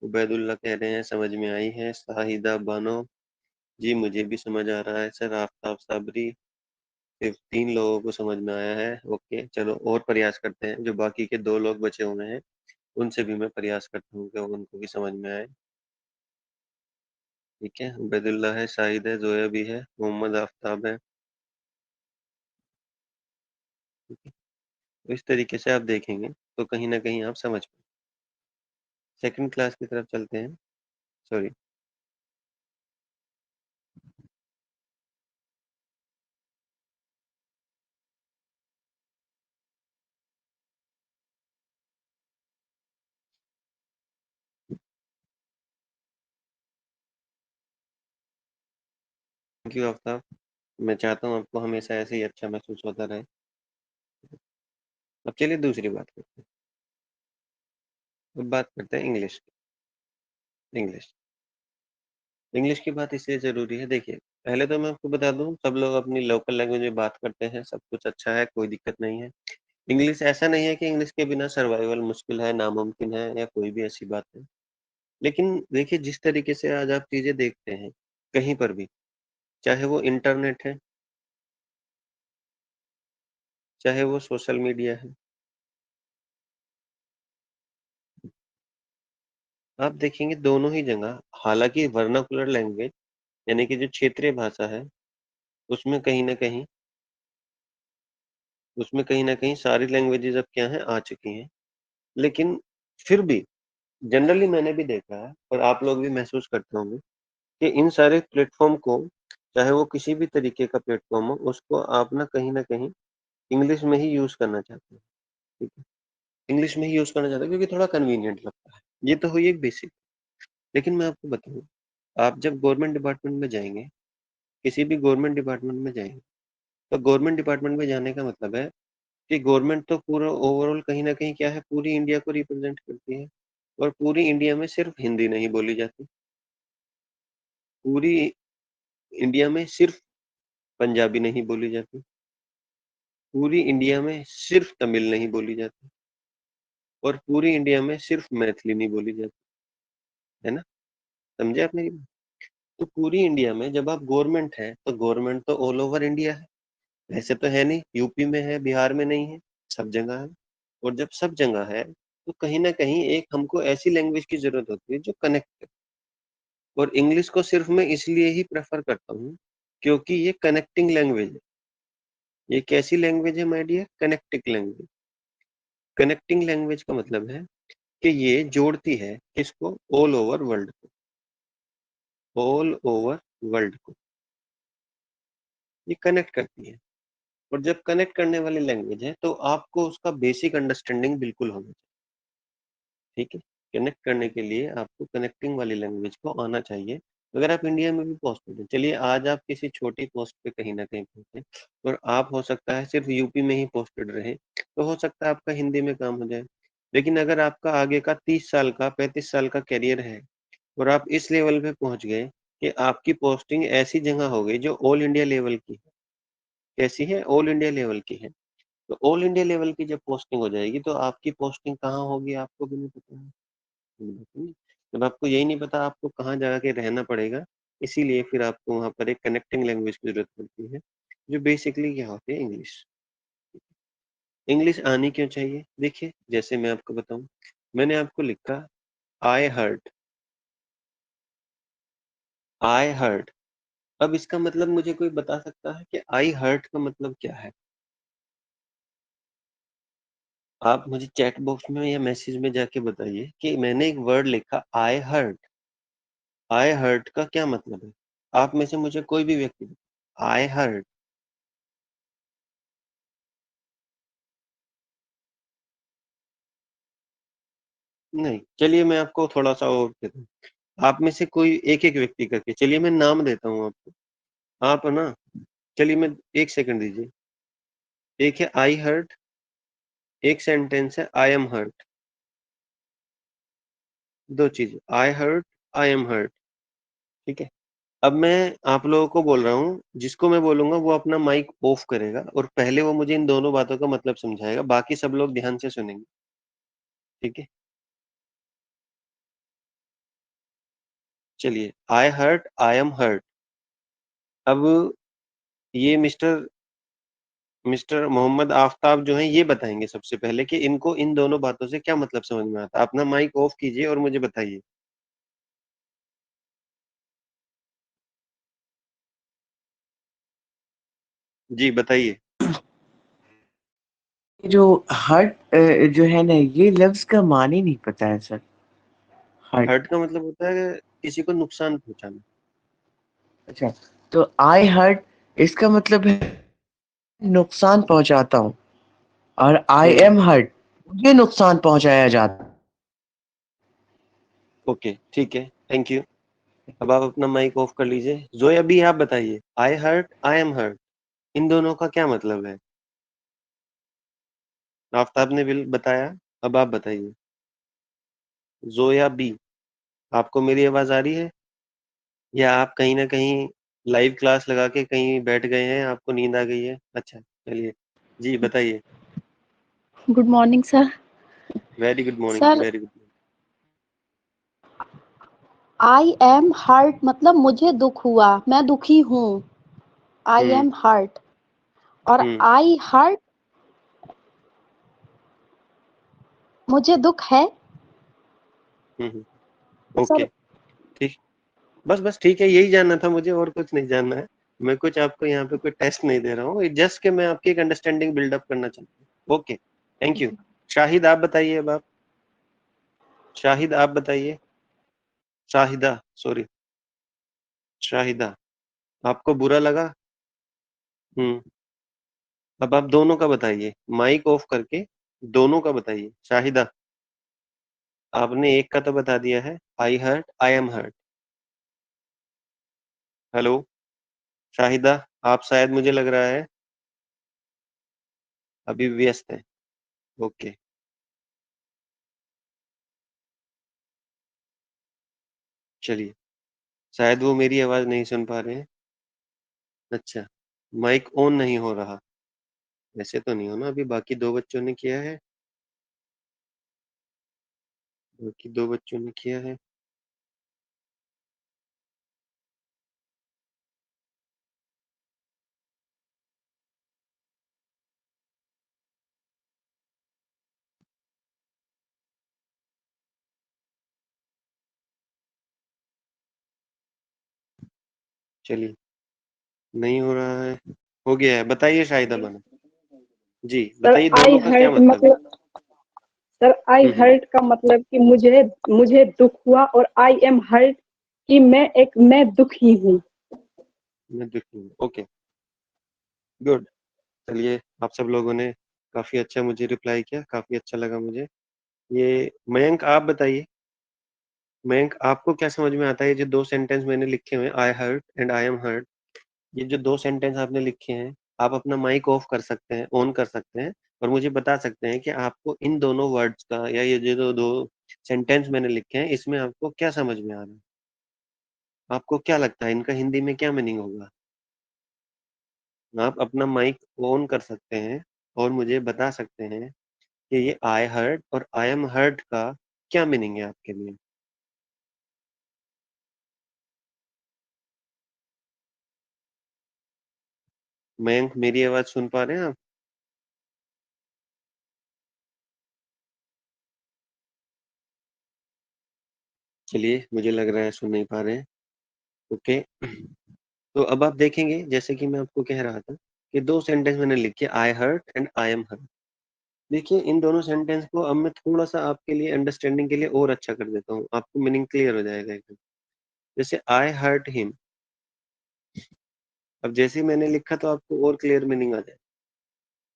[SPEAKER 1] उबैदुल्ला कह रहे हैं समझ में आई है। शाहिदा बानो, जी मुझे भी समझ आ रहा है सर। आफ्ताब साबरी, सिर्फ 3 लोगों को समझ में आया है। ओके, चलो और प्रयास करते हैं, जो बाकी के 2 लोग बचे हुए हैं उनसे भी मैं प्रयास करता हूँ कि उनको भी समझ में आए। ठीक है, उबैदुल्ला है, शाहिद है, जोया भी है, मोहम्मद आफ्ताब है। ठीक है, तो इस तरीके से आप देखेंगे तो कहीं ना कहीं आप समझ पाए। सेकंड क्लास की तरफ चलते हैं। सॉरी। Thank you Aftab. मैं चाहता हूँ आपको हमेशा ऐसे ही अच्छा महसूस होता रहे। अब चलिए दूसरी बात करते हैं। अब बात करते हैं इंग्लिश की। इंग्लिश इंग्लिश की बात इसलिए जरूरी है, देखिए, पहले तो मैं आपको बता दूं, सब लोग अपनी लोकल लैंग्वेज में बात करते हैं, सब कुछ अच्छा है, कोई दिक्कत नहीं है। इंग्लिश ऐसा नहीं है कि इंग्लिश के बिना सर्वाइवल मुश्किल है, नामुमकिन है, या कोई भी ऐसी बात है। लेकिन देखिए, जिस तरीके से आज आप चीजें देखते हैं कहीं पर भी, चाहे वो इंटरनेट है, चाहे वो सोशल मीडिया है, आप देखेंगे दोनों ही जगह, हालांकि वर्नाकुलर लैंग्वेज यानी कि जो क्षेत्रीय भाषा है, उसमें कहीं ना कहीं उसमें कहीं ना कहीं सारी लैंग्वेजेस अब क्या है, आ चुकी हैं। लेकिन फिर भी जनरली मैंने भी देखा है और आप लोग भी महसूस करते होंगे कि इन सारे प्लेटफॉर्म को, चाहे वो किसी भी तरीके का प्लेटफॉर्म हो, उसको आप ना कहीं इंग्लिश में ही यूज करना चाहते हैं। ठीक है, इंग्लिश में ही यूज करना चाहते हैं क्योंकि थोड़ा कन्वीनियंट लगता है। ये तो हुई एक बेसिक। लेकिन मैं आपको बताऊं, आप जब गवर्नमेंट डिपार्टमेंट में जाएंगे, किसी भी गवर्नमेंट डिपार्टमेंट में जाएंगे, तो गवर्नमेंट डिपार्टमेंट में जाने का मतलब है कि गवर्नमेंट तो पूरा ओवरऑल कहीं न कहीं क्या है, पूरी इंडिया को रिप्रेज़ेंट करती है और पूरी इंडिया में सिर्फ़ हिंदी नहीं बोली जाती। पूरी इंडिया में सिर्फ़ पंजाबी नहीं बोली जाती। पूरी इंडिया में सिर्फ़ तमिल नहीं बोली जाती और पूरी इंडिया में सिर्फ़ मैथिली नहीं बोली जाती, है ना? समझे आप मेरी बात? तो पूरी इंडिया में जब आप गवर्नमेंट है, तो गवर्नमेंट तो ऑल ओवर इंडिया है। ऐसे तो है नहीं, यूपी में है, बिहार में नहीं है, सब जगह है। और जब सब जगह है, तो कहीं न कहीं एक हमको ऐसी लैंग्वेज की ज़रूरत होती है जो कनेक्ट करे। और इंग्लिश को सिर्फ़ मैं इसलिए ही प्रेफ़र करता हूँ, क्योंकि ये कनेक्टिंग लैंग्वेज है। ये कैसी लैंग्वेज है my dear? Connecting language. Connecting language का मतलब है कि ये जोड़ती है किसको? ऑल ओवर वर्ल्ड को, ऑल ओवर वर्ल्ड को, ये कनेक्ट करती है। और जब कनेक्ट करने वाली लैंग्वेज है, तो आपको उसका बेसिक अंडरस्टैंडिंग बिल्कुल होना चाहिए। ठीक है? कनेक्ट करने के लिए आपको कनेक्टिंग वाली लैंग्वेज को आना चाहिए। अगर आप इंडिया में भी पोस्टेड हैं, चलिए आज आप किसी छोटी पोस्ट पे कहीं न कहीं पहुँचे और आप हो सकता है सिर्फ़ यूपी में ही पोस्टेड रहें, तो हो सकता है आपका हिंदी में काम हो जाए। लेकिन अगर आपका आगे का 30 साल का, 35 साल का करियर है और आप इस लेवल पे पहुँच गए कि आपकी पोस्टिंग ऐसी जगह हो गई जो ऑल इंडिया लेवल की है। कैसी है? ऑल इंडिया लेवल की है। तो ऑल इंडिया लेवल की जब पोस्टिंग हो जाएगी, तो आपकी पोस्टिंग कहाँ होगी आपको भी नहीं पता है। हुँ। जब आपको यही नहीं पता आपको कहाँ जाके रहना पड़ेगा, इसीलिए फिर आपको वहाँ पर एक कनेक्टिंग लैंग्वेज की ज़रूरत पड़ती है, जो बेसिकली क्या होती है इंग्लिश। इंग्लिश आनी क्यों चाहिए? देखिए, जैसे मैं आपको बताऊँ, मैंने आपको लिखा आई हर्ट, आई हर्ट। अब इसका मतलब मुझे कोई बता सकता है कि आई हर्ट का मतलब क्या है? आप मुझे चैट बॉक्स में या मैसेज में जाके बताइए कि मैंने एक वर्ड लिखा आई हर्ट, आई हर्ट का क्या मतलब है? आप में से मुझे कोई भी व्यक्ति आई हर्ट। नहीं, चलिए मैं आपको थोड़ा-सा और देता हूँ। आप में से कोई एक-एक व्यक्ति करके चलिए मैं नाम देता हूँ आपको। आप ना चलिए मैं 1 सेकंड दीजिए। एक है आई हर्ट, एक सेंटेंस है आई एम हर्ट। 2 चीज़ें I hurt, I am hurt, ठीक है? अब मैं आप लोगों को बोल रहा हूँ, जिसको मैं बोलूँगा वो अपना माइक ऑफ करेगा और पहले वो मुझे इन दोनों बातों का मतलब समझाएगा, बाकी सब लोग ध्यान से सुनेंगे, ठीक है? चलिए, आई हर्ट, आई एम हर्ट। अब ये मिस्टर मोहम्मद आफ़ताब जो हैं ये बताएँगे सबसे पहले कि इनको इन दोनों बातों से क्या मतलब समझ में आता है। अपना माइक ऑफ कीजिए और मुझे बताइए। जी, बताइए।
[SPEAKER 2] जो हर्ट जो है ना ये लफ्ज़ का मानी नहीं पता है सर। हर्ट।
[SPEAKER 1] हर्ट का मतलब होता है किसी को नुकसान पहुँचाना।
[SPEAKER 2] अच्छा, तो आई हर्ट इसका मतलब है नुकसान पहुँचाता हूँ और आई
[SPEAKER 1] हुँ,
[SPEAKER 2] एम हर्ट मुझे नुकसान पहुँचाया जाता है।
[SPEAKER 1] ओके, ठीक है, थैंक यू। अब आप अपना माइक ऑफ कर लीजिए। ज़ोया अभी आप बताइए, आई हर्ट, आई एम हर्ट इन दोनों का क्या मतलब है? आफ़ताब ने बिल बताया, अब आप बताइए। ज़ोया बी, आपको मेरी आवाज़ आ रही है? या आप कहीं न कहीं लाइव क्लास लगा के कहीं बैठ गए हैं, आपको नींद आ गई है? अच्छा, चलिए। जी, बताइए।
[SPEAKER 3] Good morning sir.
[SPEAKER 1] Very good morning,
[SPEAKER 3] sir,
[SPEAKER 1] very good morning.
[SPEAKER 3] I am hurt मतलब मुझे दुख हुआ, मैं दुखी हूँ। आई
[SPEAKER 1] हुँ,
[SPEAKER 3] एम हर्ट और
[SPEAKER 1] हुँ,
[SPEAKER 3] आई हर्ट मुझे दुख है।
[SPEAKER 1] हुँ, हुँ। ओके,
[SPEAKER 3] सर,
[SPEAKER 1] ठीक। बस ठीक है, यही जानना था मुझे और कुछ नहीं जानना है। मैं कुछ आपको यहाँ पे कोई टेस्ट नहीं दे रहा हूँ, जस्ट कि मैं आपकी एक अंडरस्टैंडिंग बिल्ड अप करना चाहता हूँ। Okay, thank you. शाहिद आप बताइए अब आप। शाहिद आप बताइए। शाहिदा, सॉरी, शाहिदा, आपको बुरा लगा? हुँ, अब आप दोनों का बताइए। माइक ऑफ करके दोनों का बताइए। शाहिदा, आपने एक का तो बता दिया है, I hurt, I am hurt. Hello, Shahida, आप शायद मुझे लग रहा है अभी व्यस्त है। ओके, चलिए, शायद वो मेरी आवाज नहीं सुन पा रहे हैं। अच्छा, माइक ऑन नहीं हो रहा। ऐसे तो नहीं हो ना, अभी बाकी दो बच्चों ने किया है। बाकी दो बच्चों ने किया है। चलिए, नहीं हो रहा है। हो गया है, बताइए शाहिदा बानो। जी
[SPEAKER 4] सर
[SPEAKER 1] बताइए,
[SPEAKER 4] आई
[SPEAKER 1] दोनों का क्या
[SPEAKER 4] हर्ट
[SPEAKER 1] मतलब है।
[SPEAKER 4] मतलब, सर आई
[SPEAKER 1] हम्म।
[SPEAKER 4] हर्ट का मतलब कि मुझे मुझे दुख हुआ, और आई एम हर्ट कि मैं दुखी हूँ।
[SPEAKER 1] मैं दुखी हूँ। Okay, good. चलिए, आप सब लोगों ने काफी अच्छा मुझे रिप्लाई किया, काफी अच्छा लगा मुझे। ये मयंक, आप बताइए। मयंक, आपको क्या समझ में आता है ये जो दो सेंटेंस मैंने लिखे हुए हैं, I hurt and I am hurt, ये जो दो सेंटेंस आपने लिखे हैं, आप अपना माइक ऑफ कर सकते हैं, ऑन कर सकते हैं, और मुझे बता सकते हैं कि आपको इन दोनों वर्ड्स का, या ये जो दो दो सेंटेंस मैंने लिखे हैं, इसमें आपको क्या समझ में आ रहा है। आपको क्या लगता है इनका हिंदी में क्या मीनिंग होगा। आप अपना माइक ऑन कर सकते हैं और मुझे बता सकते हैं कि ये आई हर्ट और आई एम हर्ट का क्या मीनिंग है आपके लिए। मयंक, मेरी आवाज सुन पा रहे हैं आप। चलिए, मुझे लग रहा है सुन नहीं पा रहे हैं। ओके, तो अब आप देखेंगे, जैसे कि मैं आपको कह रहा था कि दो सेंटेंस मैंने लिखे, I hurt and I am hurt. देखिए, इन दोनों सेंटेंस को अब मैं थोड़ा सा आपके लिए अंडरस्टैंडिंग के लिए और अच्छा कर देता हूँ, आपको मीनिंग क्लियर हो जाएगा एकदम। जैसे आई हर्ट हिम, अब जैसे ही मैंने लिखा तो आपको और क्लियर मीनिंग आ जाए।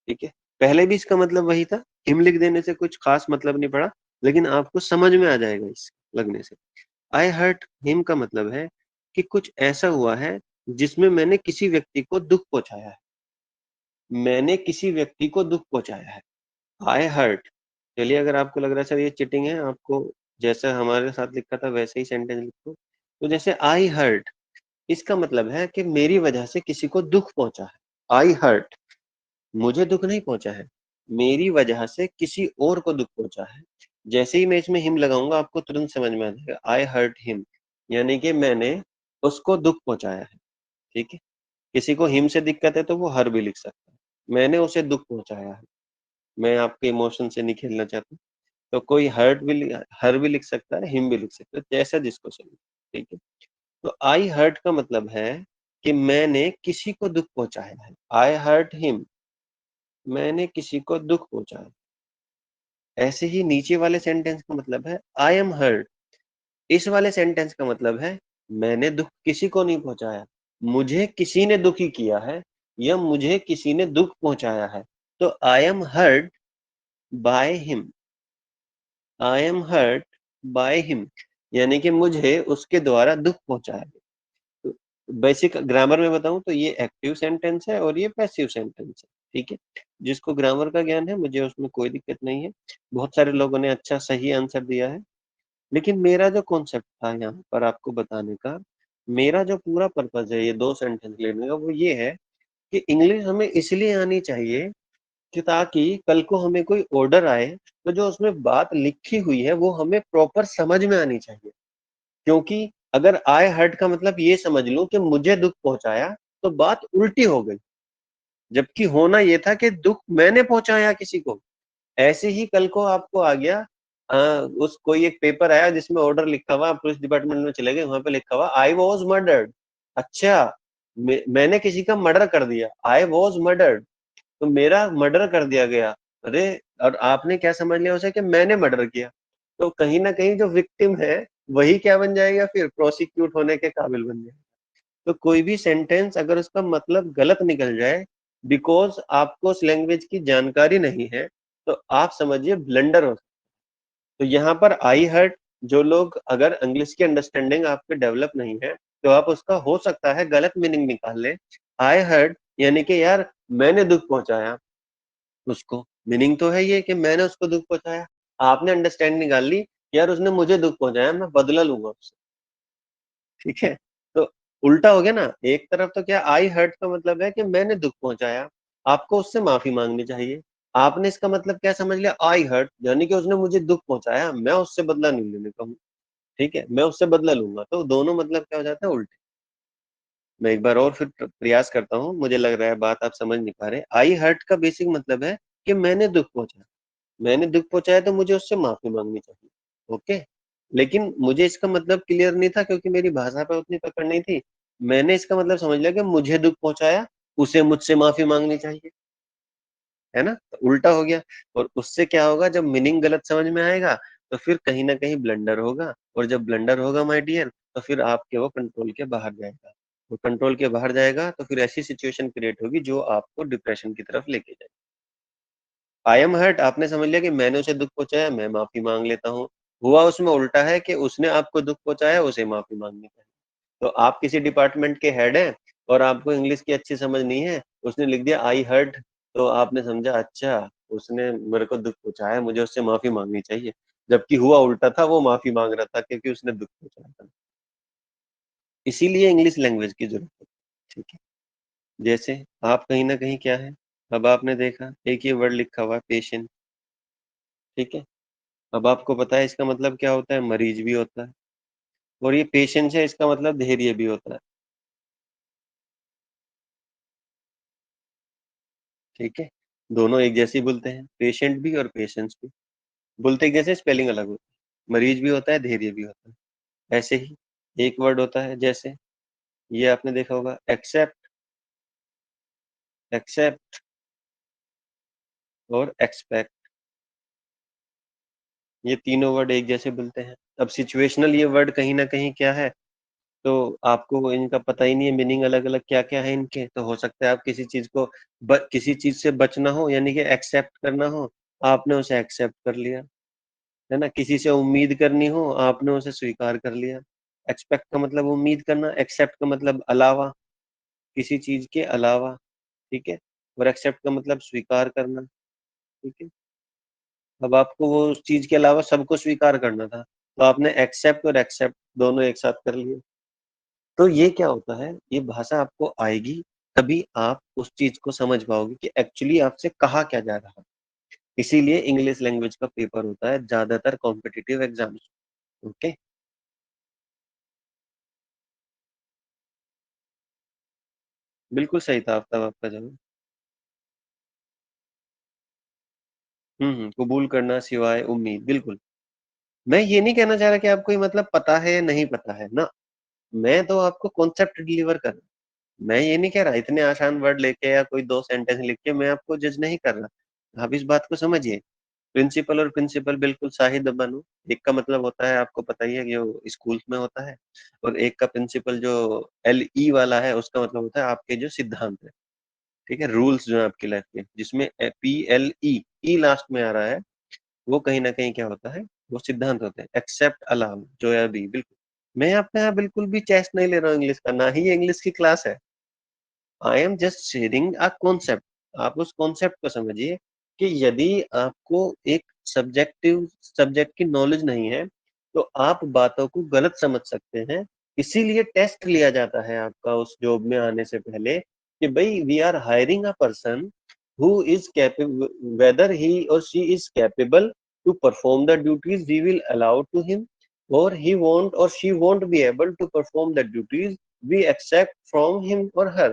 [SPEAKER 1] ठीक है, पहले भी इसका मतलब वही था, हिम लिख देने से कुछ खास मतलब नहीं पड़ा, लेकिन आपको समझ में आ जाएगा इस लगने से। आई हर्ट हिम का मतलब है कि कुछ ऐसा हुआ है जिसमें मैंने किसी व्यक्ति को दुख पहुंचाया है। मैंने किसी व्यक्ति को दुख पहुंचाया है। I hurt. चलिए, अगर आपको लग रहा है सर ये चिटिंग है, आपको जैसा हमारे साथ लिखा था वैसे ही सेंटेंस लिखो। तो जैसे आई हर्ट, इसका मतलब है कि मेरी वजह से किसी को दुख पहुंचा है। आई हर्ट, मुझे दुख नहीं पहुंचा है, मेरी वजह से किसी और को दुख पहुंचा है। जैसे ही मैं इसमें हिम लगाऊंगा, आपको तुरंत समझ में आ जाएगा, आई हर्ट हिम, यानी कि मैंने उसको दुख पहुंचाया है। ठीक है, किसी को हिम से दिक्कत है तो वो हर भी लिख सकता है, मैंने उसे दुख पहुंचाया है। मैं आपके इमोशन से नहीं खेलना चाहता, तो कोई हर भी लिख सकता है, हिम भी लिख सकता है, जैसा जिसको चाहिए। ठीक है, तो आई हर्ट का मतलब है कि मैंने किसी को दुख पहुंचाया है। आई हर्ट हिम, मैंने किसी को दुख पहुंचाया। ऐसे ही नीचे वाले सेंटेंस का मतलब है आई एम हर्ट। इस वाले सेंटेंस का मतलब है मैंने दुख किसी को नहीं पहुंचाया, मुझे किसी ने दुखी किया है, या मुझे किसी ने दुख पहुंचाया है। तो I am hurt by him, I am hurt by him, यानी कि मुझे उसके द्वारा दुख पहुंचाया है। तो बेसिक ग्रामर में बताऊं तो ये एक्टिव सेंटेंस है और ये पैसिव सेंटेंस है। ठीक है, जिसको ग्रामर का ज्ञान है, मुझे उसमें कोई दिक्कत नहीं है। बहुत सारे लोगों ने अच्छा सही आंसर दिया है, लेकिन मेरा जो कॉन्सेप्ट था यहाँ पर आपको बताने का, मेरा जो पूरा पर्पज है ये दो सेंटेंस लेने का, वो ये है कि इंग्लिश हमें इसलिए आनी चाहिए कि ताकि कल को हमें कोई ऑर्डर आए तो जो उसमें बात लिखी हुई है वो हमें प्रॉपर समझ में आनी चाहिए। क्योंकि अगर आई हर्ट का मतलब ये समझ लूं कि मुझे दुख पहुंचाया, तो बात उल्टी हो गई, जबकि होना ये था कि दुख मैंने पहुंचाया किसी को। ऐसे ही कल को आपको आ गया, उस कोई एक पेपर आया जिसमें ऑर्डर लिखा हुआ, पुलिस डिपार्टमेंट में चले गए, वहां पे लिखा हुआ आई वॉज मर्डर्ड। अच्छा, मैंने किसी का मर्डर कर दिया, आई वॉज मर्डर्ड, तो मेरा मर्डर कर दिया गया। अरे, और आपने क्या समझ लिया उसे कि मैंने मर्डर किया। तो कहीं ना कहीं जो विक्टिम है वही क्या बन जाएगा, फिर प्रोसिक्यूट होने के काबिल बन जाएगा। तो कोई भी सेंटेंस अगर उसका मतलब गलत निकल जाए, बिकॉज आपको उस लैंग्वेज की जानकारी नहीं है, तो आप समझिए ब्लंडर हो। तो यहाँ पर आई हर्ट, जो लोग अगर इंग्लिश की अंडरस्टैंडिंग आपके डेवलप नहीं है, तो आप उसका हो सकता है गलत मीनिंग निकाल ले। आई हर्ट यानी कि यार मैंने दुख पहुंचाया, उसको। मीनिंग तो है ये कि मैंने उसको दुख पहुंचाया, आपने अंडरस्टैंड निकाल ली यार उसने मुझे दुख पहुंचाया, मैं बदला लूंगा उससे। ठीक है, तो उल्टा हो गया ना। एक तरफ तो क्या आई हर्ट का मतलब है कि मैंने दुख पहुंचाया, आपको उससे माफी मांगनी चाहिए। आपने इसका मतलब क्या समझ लिया, आई हर्ट यानी कि उसने मुझे दुख पहुंचाया, मैं उससे बदला नहीं लेने का हूँ। ठीक है, मैं उससे बदला लूंगा, तो दोनों मतलब क्या हो जाता है, उल्टे। मैं एक बार और फिर प्रयास करता हूँ, मुझे लग रहा है बात आप समझ नहीं पा रहे। आई हर्ट का बेसिक मतलब है कि मैंने दुख पहुंचाया, मैंने दुख पहुंचाया तो मुझे उससे माफी मांगनी चाहिए। ओके, लेकिन मुझे इसका मतलब क्लियर नहीं था क्योंकि मेरी भाषा पे उतनी पकड़ नहीं थी। मैंने इसका मतलब समझ लिया कि मुझे दुख पहुंचाया, उसे मुझसे माफी मांगनी चाहिए, है ना, तो उल्टा हो गया। और उससे क्या होगा, जब मीनिंग गलत समझ में आएगा तो फिर कहीं ना कहीं ब्लंडर होगा, और जब ब्लंडर होगा माय डियर, तो फिर आपके वो कंट्रोल के बाहर जाएगा। वो कंट्रोल के बाहर जाएगा तो फिर ऐसी सिचुएशन क्रिएट होगी जो आपको डिप्रेशन की तरफ लेके जाएगी। आई एम हर्ट आपने समझ लिया कि मैंने उसे दुख पहुंचाया, मैं माफी मांग लेता हूँ। हुआ उसमें उल्टा है कि उसने आपको दुख पहुंचाया, उसे माफी मांगनी चाहिए। तो आप किसी डिपार्टमेंट के हेड हैं और आपको इंग्लिश की अच्छी समझ नहीं है, उसने लिख दिया आई हर्ट, तो आपने समझा अच्छा उसने मेरे को दुख पहुंचाया, मुझे उससे माफी मांगनी चाहिए। जबकि हुआ उल्टा था, वो माफी मांग रहा था क्योंकि उसने दुख पहुंचाया था। इसीलिए इंग्लिश लैंग्वेज की जरूरत है। ठीक है, जैसे आप कहीं ना कहीं क्या है, अब आपने देखा एक ये वर्ड लिखा हुआ है पेशेंट। ठीक है, अब आपको पता है इसका मतलब क्या होता है, मरीज भी होता है, और ये पेशेंस है इसका मतलब धैर्य भी होता है। ठीक है, दोनों एक जैसे ही बोलते हैं, पेशेंट भी और पेशेंस भी बोलते एक जैसे, स्पेलिंग अलग होती है। मरीज भी होता है, धैर्य भी होता है। ऐसे ही एक वर्ड होता है, जैसे ये आपने देखा होगा एक्सेप्ट, एक्सेप्ट और एक्सपेक्ट, ये तीनों वर्ड एक जैसे बोलते हैं। अब सिचुएशनल ये वर्ड कहीं ना कहीं क्या है, तो आपको इनका पता ही नहीं है मीनिंग अलग अलग क्या क्या है इनके। तो हो सकता है आप किसी चीज को किसी चीज से बचना हो, यानी कि एक्सेप्ट करना हो, आपने उसे एक्सेप्ट कर लिया, है ना। किसी से उम्मीद करनी हो, आपने उसे स्वीकार कर लिया। एक्सपेक्ट का मतलब उम्मीद करना, एक्सेप्ट का मतलब अलावा, किसी चीज के अलावा। ठीक है, और एक्सेप्ट का मतलब स्वीकार करना। ठीक है, अब आपको वो उस चीज के अलावा सबको स्वीकार करना था, तो आपने एक्सेप्ट और एक्सेप्ट दोनों एक साथ कर लिए। तो ये क्या होता है, ये भाषा आपको आएगी तभी आप उस चीज को समझ पाओगे कि एक्चुअली आपसे कहा क्या जा रहा है। इसीलिए इंग्लिश लैंग्वेज का पेपर होता है ज्यादातर कॉम्पिटिटिव एग्जाम्स। ओके, बिल्कुल सही था आफ्ताब आपका जवाब। कबूल करना सिवाय उम्मीद, बिल्कुल। मैं ये नहीं कहना चाह रहा कि आपको ये मतलब पता है या नहीं पता है ना, मैं तो आपको कॉन्सेप्ट डिलीवर कर रहा हूं। मैं ये नहीं कह रहा इतने आसान वर्ड लेके या कोई दो सेंटेंस लिख के मैं आपको जज नहीं कर रहा। आप इस बात को समझिए, प्रिंसिपल और प्रिंसिपल बिल्कुल साहिब बनो। एक का मतलब होता है आपको पता ही है जो स्कूल में होता है, और एक का प्रिंसिपल जो LE वाला है उसका मतलब होता है आपके जो सिद्धांत है। ठीक है, रूल्स जो है आपकी लाइफ के, जिसमें PLE ई लास्ट में आ रहा है, वो कहीं ना कहीं क्या होता है, वो सिद्धांत होते हैं। एक्सेप्ट, अलाउ, जो है अभी बिल्कुल। मैं आपके यहाँ बिल्कुल भी टेस्ट नहीं ले रहा हूँ इंग्लिश का, ना ही ये इंग्लिश की क्लास है। I am just sharing a concept. आप उस कॉन्सेप्ट को समझिए कि यदि आपको एक सब्जेक्ट की नॉलेज नहीं है तो आप बातों को गलत समझ सकते हैं। इसीलिए टेस्ट लिया जाता है आपका उस जॉब में आने से पहले कि भाई we are hiring a person who is capable, whether he or she is capable to perform the duties we will allow to him, or he won't or she won't be able to perform the duties we accept from him or her.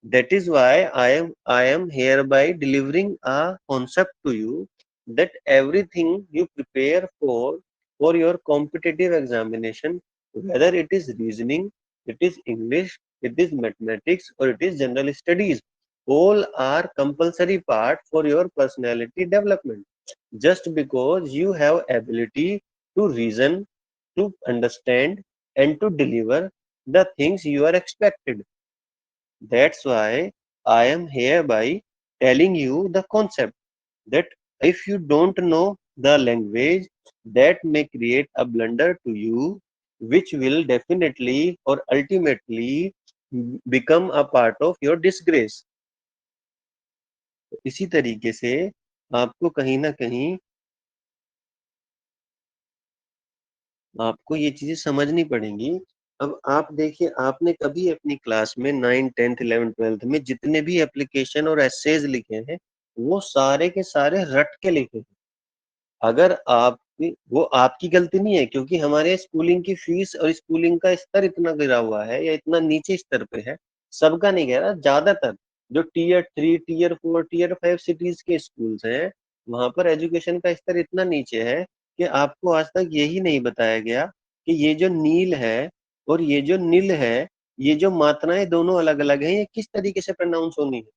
[SPEAKER 1] That is why I am hereby delivering a concept to you that everything you prepare for your competitive examination, whether it is reasoning, it is English, it is mathematics, or it is general studies, all are compulsory part for your personality development. Just because you have ability to reason, to understand, and to deliver the things you are expected. That's why I am hereby telling you the concept that if you don't know the language, that may create a blunder to you, which will definitely or ultimately become a part of your disgrace. तो इसी तरीके से आपको कहीं ना कहीं आपको ये चीजें समझनी पड़ेंगी। अब आप देखिए, आपने कभी अपनी क्लास में 9, 10th, 11th, 12th में जितने भी एप्लीकेशन और एसेज लिखे हैं, वो सारे के सारे रट के लिखे हैं। अगर आप, वो आपकी गलती नहीं है, क्योंकि हमारे स्कूलिंग की फीस और स्कूलिंग का स्तर इतना गिरा हुआ है या इतना नीचे स्तर पे है, सबका नहीं कह रहा, ज्यादातर जो टीयर 3, टीयर 4, टीयर 5 सिटीज के स्कूल्स हैं, वहां पर एजुकेशन का स्तर इतना नीचे है कि आपको आज तक यही नहीं बताया गया कि ये जो नील है और ये जो नील है, ये जो मात्राएं दोनों अलग अलग हैं, ये किस तरीके से प्रोनाउंस होनी है।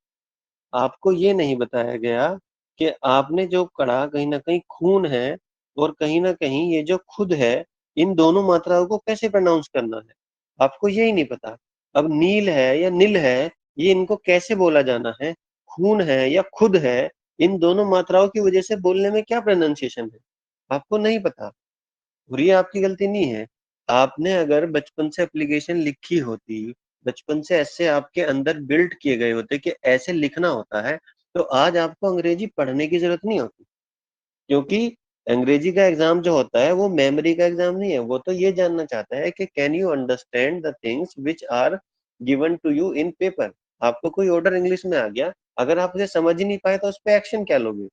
[SPEAKER 1] आपको ये नहीं बताया गया कि आपने जो कढ़ा, कहीं ना कहीं खून है और कहीं ना कहीं ये जो खुद है, इन दोनों मात्राओं को कैसे प्रोनाउंस करना है, आपको यही नहीं पता। अब नील है या नील है, ये इनको कैसे बोला जाना है, खून है या खुद है, इन दोनों मात्राओं की वजह से बोलने में क्या प्रोनाउंसिएशन है, आपको नहीं पता। और ये आपकी गलती नहीं है। आपने अगर बचपन से एप्लीकेशन लिखी होती, बचपन से ऐसे आपके अंदर बिल्ड किए गए होते कि ऐसे लिखना होता है, तो आज आपको अंग्रेजी पढ़ने की जरूरत नहीं होती। क्योंकि अंग्रेजी का एग्जाम जो होता है वो मेमोरी का एग्जाम नहीं है, वो तो ये जानना चाहता है कि can you understand the things which are given to you in paper. आपको कोई ऑर्डर इंग्लिश में आ गया, अगर आप उसे समझ ही नहीं पाए तो उस पर एक्शन क्या लोगे।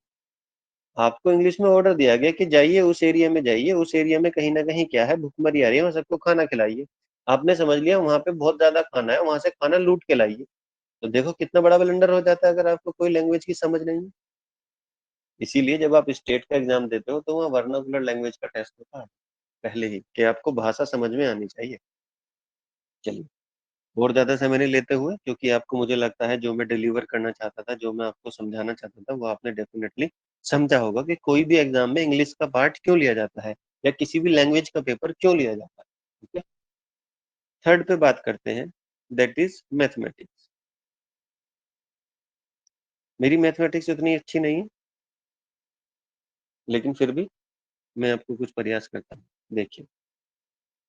[SPEAKER 1] आपको इंग्लिश में ऑर्डर दिया गया कि जाइए उस एरिया में, जाइए उस एरिया में कहीं ना कहीं क्या है, भुखमरी आ रही है, वहां सबको खाना खिलाइए। आपने समझ लिया वहां पे बहुत ज्यादा खाना है, वहां से खाना लूट के लाइए। तो देखो कितना बड़ा ब्लंडर हो जाता है अगर आपको कोई लैंग्वेज की समझ नहीं है। इसीलिए जब आप स्टेट का एग्जाम देते हो तो वहाँ वर्नाकुलर लैंग्वेज का टेस्ट होता है पहले ही, कि आपको भाषा समझ में आनी चाहिए। चलिए, और ज्यादा समय नहीं लेते हुए, क्योंकि आपको, मुझे लगता है जो मैं डिलीवर करना चाहता था, जो मैं आपको समझाना चाहता था, वो आपने डेफिनेटली समझा होगा कि कोई भी एग्जाम में इंग्लिश का पार्ट क्यों लिया जाता है या किसी भी लैंग्वेज का पेपर क्यों लिया जाता है। ठीक है, थर्ड पे बात करते हैं, दैट इज मैथमेटिक्स। मेरी मैथमेटिक्स उतनी अच्छी नहीं है, लेकिन फिर भी मैं आपको कुछ प्रयास करता हूँ। देखिए,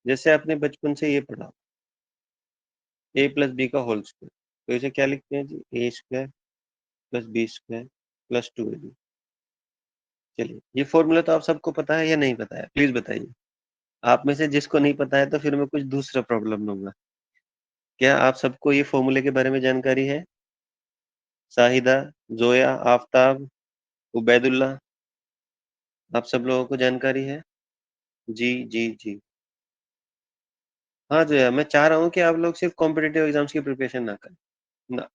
[SPEAKER 1] जैसे आपने बचपन से ये पढ़ा, a+b² तो इसे क्या लिखते हैं जी, a² + b² + 2ab। चलिए, ये फॉर्मूला तो आप सबको पता है या नहीं पता है, प्लीज बताइए। आप में से जिसको नहीं पता है तो फिर मैं कुछ दूसरा प्रॉब्लम लूंगा। क्या आप सबको ये फॉर्मूले के बारे में जानकारी है? साहिदा, जोया, आफताब, उबैदुल्ला, आप सब लोगों को जानकारी है? जी जी जी। हाँ जोया, मैं चाह रहा हूँ कि आप लोग सिर्फ कॉम्पिटेटिव एग्जाम्स की प्रिपरेशन ना करें। ना,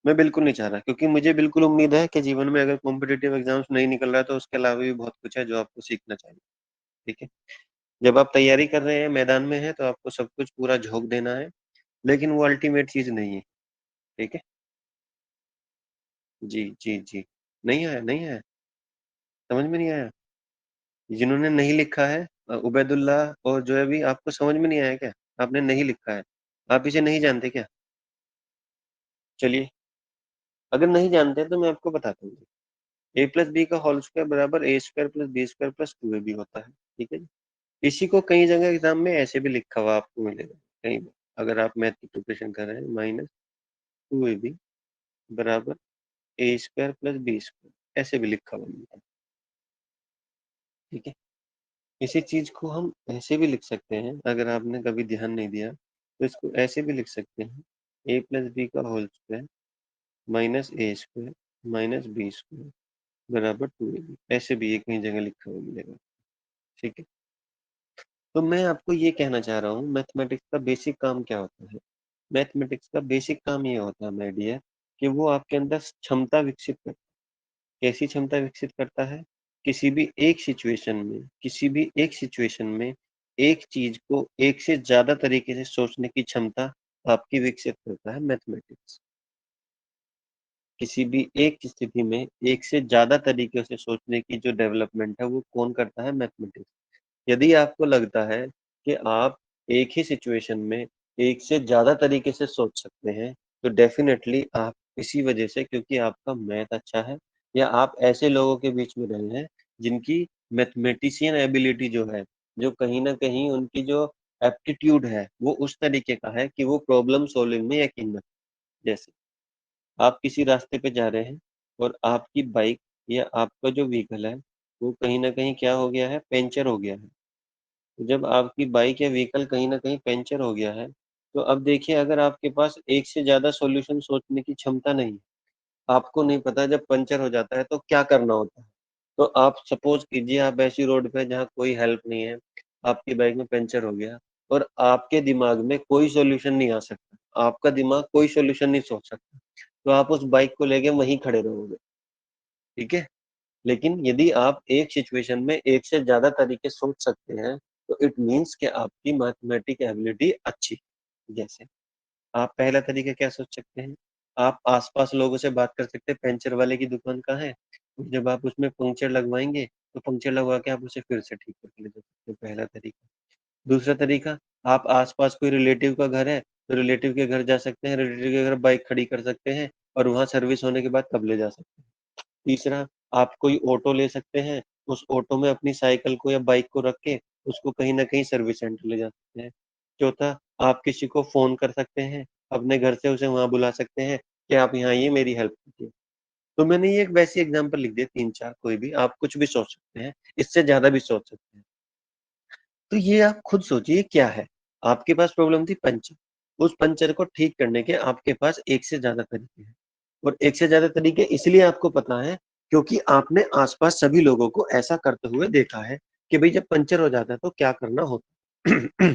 [SPEAKER 1] मैं बिल्कुल नहीं चाह रहा, क्योंकि मुझे बिल्कुल उम्मीद है कि जीवन में अगर कॉम्पिटेटिव एग्जाम्स नहीं निकल रहा है तो उसके अलावा भी बहुत कुछ है जो आपको सीखना चाहिए। ठीक है, जब आप तैयारी कर रहे हैं, मैदान में है, तो आपको सब कुछ पूरा झोंक देना है, लेकिन वो अल्टीमेट चीज नहीं है। ठीक है, जी जी जी। नहीं आया, नहीं आया, समझ में नहीं आया? जिन्होंने नहीं लिखा है, उबैदुल्ला और जो है भी, आपको समझ में नहीं आया क्या? आपने नहीं लिखा है, आप इसे नहीं जानते क्या? चलिए, अगर नहीं जानते तो मैं आपको बताता हूँ। a+b² = a² + b² + 2ab होता है। ठीक है जी, इसी को कई जगह एग्जाम में ऐसे भी लिखा हुआ आपको मिलेगा कहीं भी, अगर आप मैथ की प्रिपरेशन कर रहे हैं, -2ab = a² + b², ऐसे भी लिखा हुआ मिलता है। ठीक है, इसी चीज को हम ऐसे भी लिख सकते हैं, अगर आपने कभी ध्यान नहीं दिया तो इसको ऐसे भी लिख सकते हैं, a+b² -a² - b² = 2ab, ऐसे भी ये कहीं जगह लिखा हुआ मिलेगा। ठीक है, तो मैं आपको ये कहना चाह रहा हूँ, मैथमेटिक्स का बेसिक काम क्या होता है। मैथमेटिक्स का बेसिक काम ये होता है माय डियर, कि वो आपके अंदर क्षमता विकसित करता है। कैसी क्षमता विकसित करता है? किसी भी एक सिचुएशन में एक चीज को एक से ज्यादा तरीके से सोचने की क्षमता आपकी विकसित करता है मैथमेटिक्स। किसी भी एक स्थिति में एक से ज्यादा तरीके से सोचने की जो डेवलपमेंट है, वो कौन करता है? मैथमेटिक्स। यदि आपको लगता है कि आप एक ही सिचुएशन में एक से ज्यादा तरीके से सोच सकते हैं, तो डेफिनेटली आप, इसी वजह से क्योंकि आपका मैथ अच्छा है, या आप ऐसे लोगों के बीच में रहे हैं जिनकी मैथमेटिशियन एबिलिटी जो है, जो कहीं ना कहीं उनकी जो एप्टीट्यूड है वो उस तरीके का है कि वो प्रॉब्लम सॉल्विंग में यकीन रखते हैं। जैसे आप किसी रास्ते पे जा रहे हैं और आपकी बाइक या आपका जो व्हीकल है, वो कहीं न कहीं क्या हो गया है, पंक्चर हो गया है। तो जब आपकी बाइक या व्हीकल कहीं न कहीं पंक्चर हो गया है, तो अब देखिए अगर आपके पास एक से ज़्यादा सॉल्यूशन सोचने की क्षमता नहीं है, आपको नहीं पता जब पंक्चर हो जाता है तो क्या करना होता है। तो आप सपोज़ कीजिए आप ऐसी रोड पे जहाँ कोई हेल्प नहीं है, आपकी बाइक में पंक्चर हो गया और आपके दिमाग में कोई सॉल्यूशन नहीं आ सकता, आपका दिमाग कोई सॉल्यूशन नहीं सोच सकता, तो आप उस बाइक को लेके वहीं खड़े रहोगे, ठीक है? लेकिन यदि आप एक सिचुएशन में एक से ज़्यादा तरीके सोच सकते हैं, तो इट मीन्स कि आपकी मैथमेटिक एबिलिटी अच्छी है। जैसे आप पहला तरीका क्या सोच सकते हैं? आप आस-पास लोगों से बात कर सकते हैं, पंचर वाले की दुकान कहाँ है? जब आप उसमें पंक्चर लगवाएँगे, तो पंक्चर लगवा के आप उसे फिर से ठीक करके ले जा सकते हैं, पहला तरीका। दूसरा तरीका, आप आस-पास कोई रिलेटिव का घर है, तो रिलेटिव के घर जा सकते हैं, रिलेटिव के घर बाइक खड़ी कर सकते हैं और वहाँ सर्विस होने के बाद तब ले जा सकते हैं। तीसरा, आप कोई ऑटो ले सकते हैं, उस ऑटो में अपनी साइकिल को या बाइक को रख के उसको कहीं न कहीं सर्विस सेंटर ले जा सकते हैं। चौथा, आप किसी को फ़ोन कर सकते हैं, अपने घर से उसे वहाँ बुला सकते हैं कि आप यहाँ आइए मेरी हेल्प कीजिए। तो मैंने ये एक वैसी एग्ज़ाम्पल लिख दिए 3-4 कोई भी, आप कुछ भी सोच सकते हैं, इससे ज़्यादा भी सोच सकते हैं। तो ये आप खुद सोचिए क्या है? आपके पास प्रॉब्लम थी पंचर, उस पंचर को ठीक करने के आपके पास एक से ज़्यादा तरीके हैं और एक से ज़्यादा तरीके इसलिए आपको पता है क्योंकि आपने आस-पास सभी लोगों को ऐसा करते हुए देखा है कि भई जब पंचर हो जाता है तो क्या करना होता है।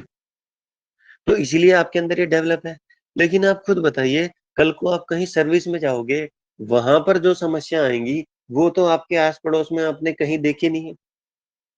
[SPEAKER 1] तो इसीलिए आपके अंदर ये डेवलप है। लेकिन आप खुद बताइए, कल को आप कहीं सर्विस में जाओगे, वहाँ पर जो समस्या आएँगी, वो तो आपके आस-पड़ोस में आपने कहीं देखी नहीं है।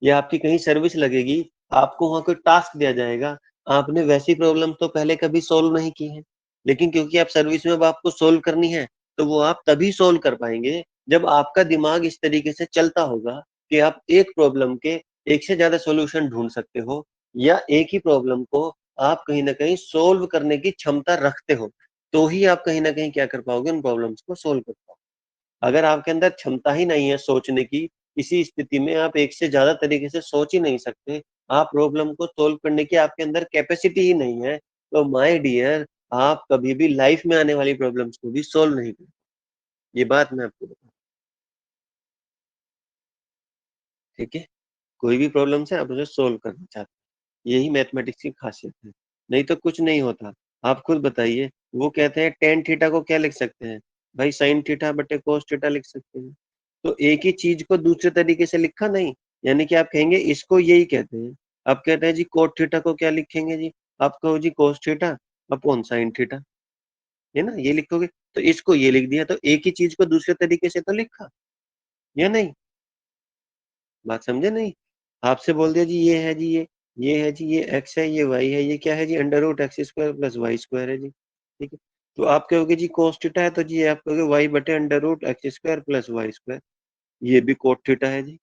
[SPEAKER 1] या आपकी कहीं सर्विस लगेगी, आपको वहाँ कोई टास्क दिया जाएगा, आपने वैसी प्रॉब्लम तो पहले कभी सॉल्व नहीं की है। लेकिन क्योंकि आप सर्विस में अब आपको सॉल्व करनी है, तो वो आप तभी सॉल्व कर पाएँगे, जब आपका दिमाग इस तरीके से चलता होगा कि आप एक प्रॉब्लम के एक से ज़्यादा सॉल्यूशन ढूँढ सकते हो या एक ही प्रॉब्लम को आप कहीं न कहीं सॉल्व करने की क्षमता रखते हो, तो ही आप कहीं न कहीं क्या कर पाओगे, उन प्रॉब्लम्स को सॉल्व कर पाओगे। अगर आपके अंदर क्षमता ही नहीं है सोचने की, इसी स्थिति में आप एक से ज़्यादा तरीके से सोच ही नहीं सकते, आप प्रॉब्लम को सॉल्व करने की आपके अंदर कैपेसिटी ही नहीं है, तो माय डियर आप कभी भी लाइफ में आने वाली प्रॉब्लम्स को भी सॉल्व नहीं कर ये बात मैं आपको बताऊँ, ठीक है? कोई भी प्रॉब्लम्स है आप उसे सॉल्व करना चाहते हैं, यही मैथमेटिक्स की खासियत है, नहीं तो कुछ नहीं होता। आप खुद बताइए, वो कहते हैं टैन थीटा को क्या लिख सकते हैं? भाई साइन थीटा बटे कोस थीटा लिख सकते हैं। तो एक ही चीज़ को दूसरे तरीके से लिखा नहीं, यानी कि आप कहेंगे इसको यही कहते हैं। आप कहते हैं जी कोट थीटा को क्या लिखेंगे जी? आप कहो जी cos theta upon sine theta, है ना? ये लिखोगे, तो इसको ये लिख दिया, तो एक ही चीज़ को दूसरे तरीके से तो लिखा, या नहीं? बात समझे नहीं? आपसे बोल दिया जी ये है जी, ये एक्स है, ये वाई है, ये क्या है जी under root x square plus Y square है जी, ठीक है? तो आप कहोगे जी कोस थीटा है, तो जी आप कहोगे वाई बटे under root x square plus Y square, ये भी कोट थीटा है जी।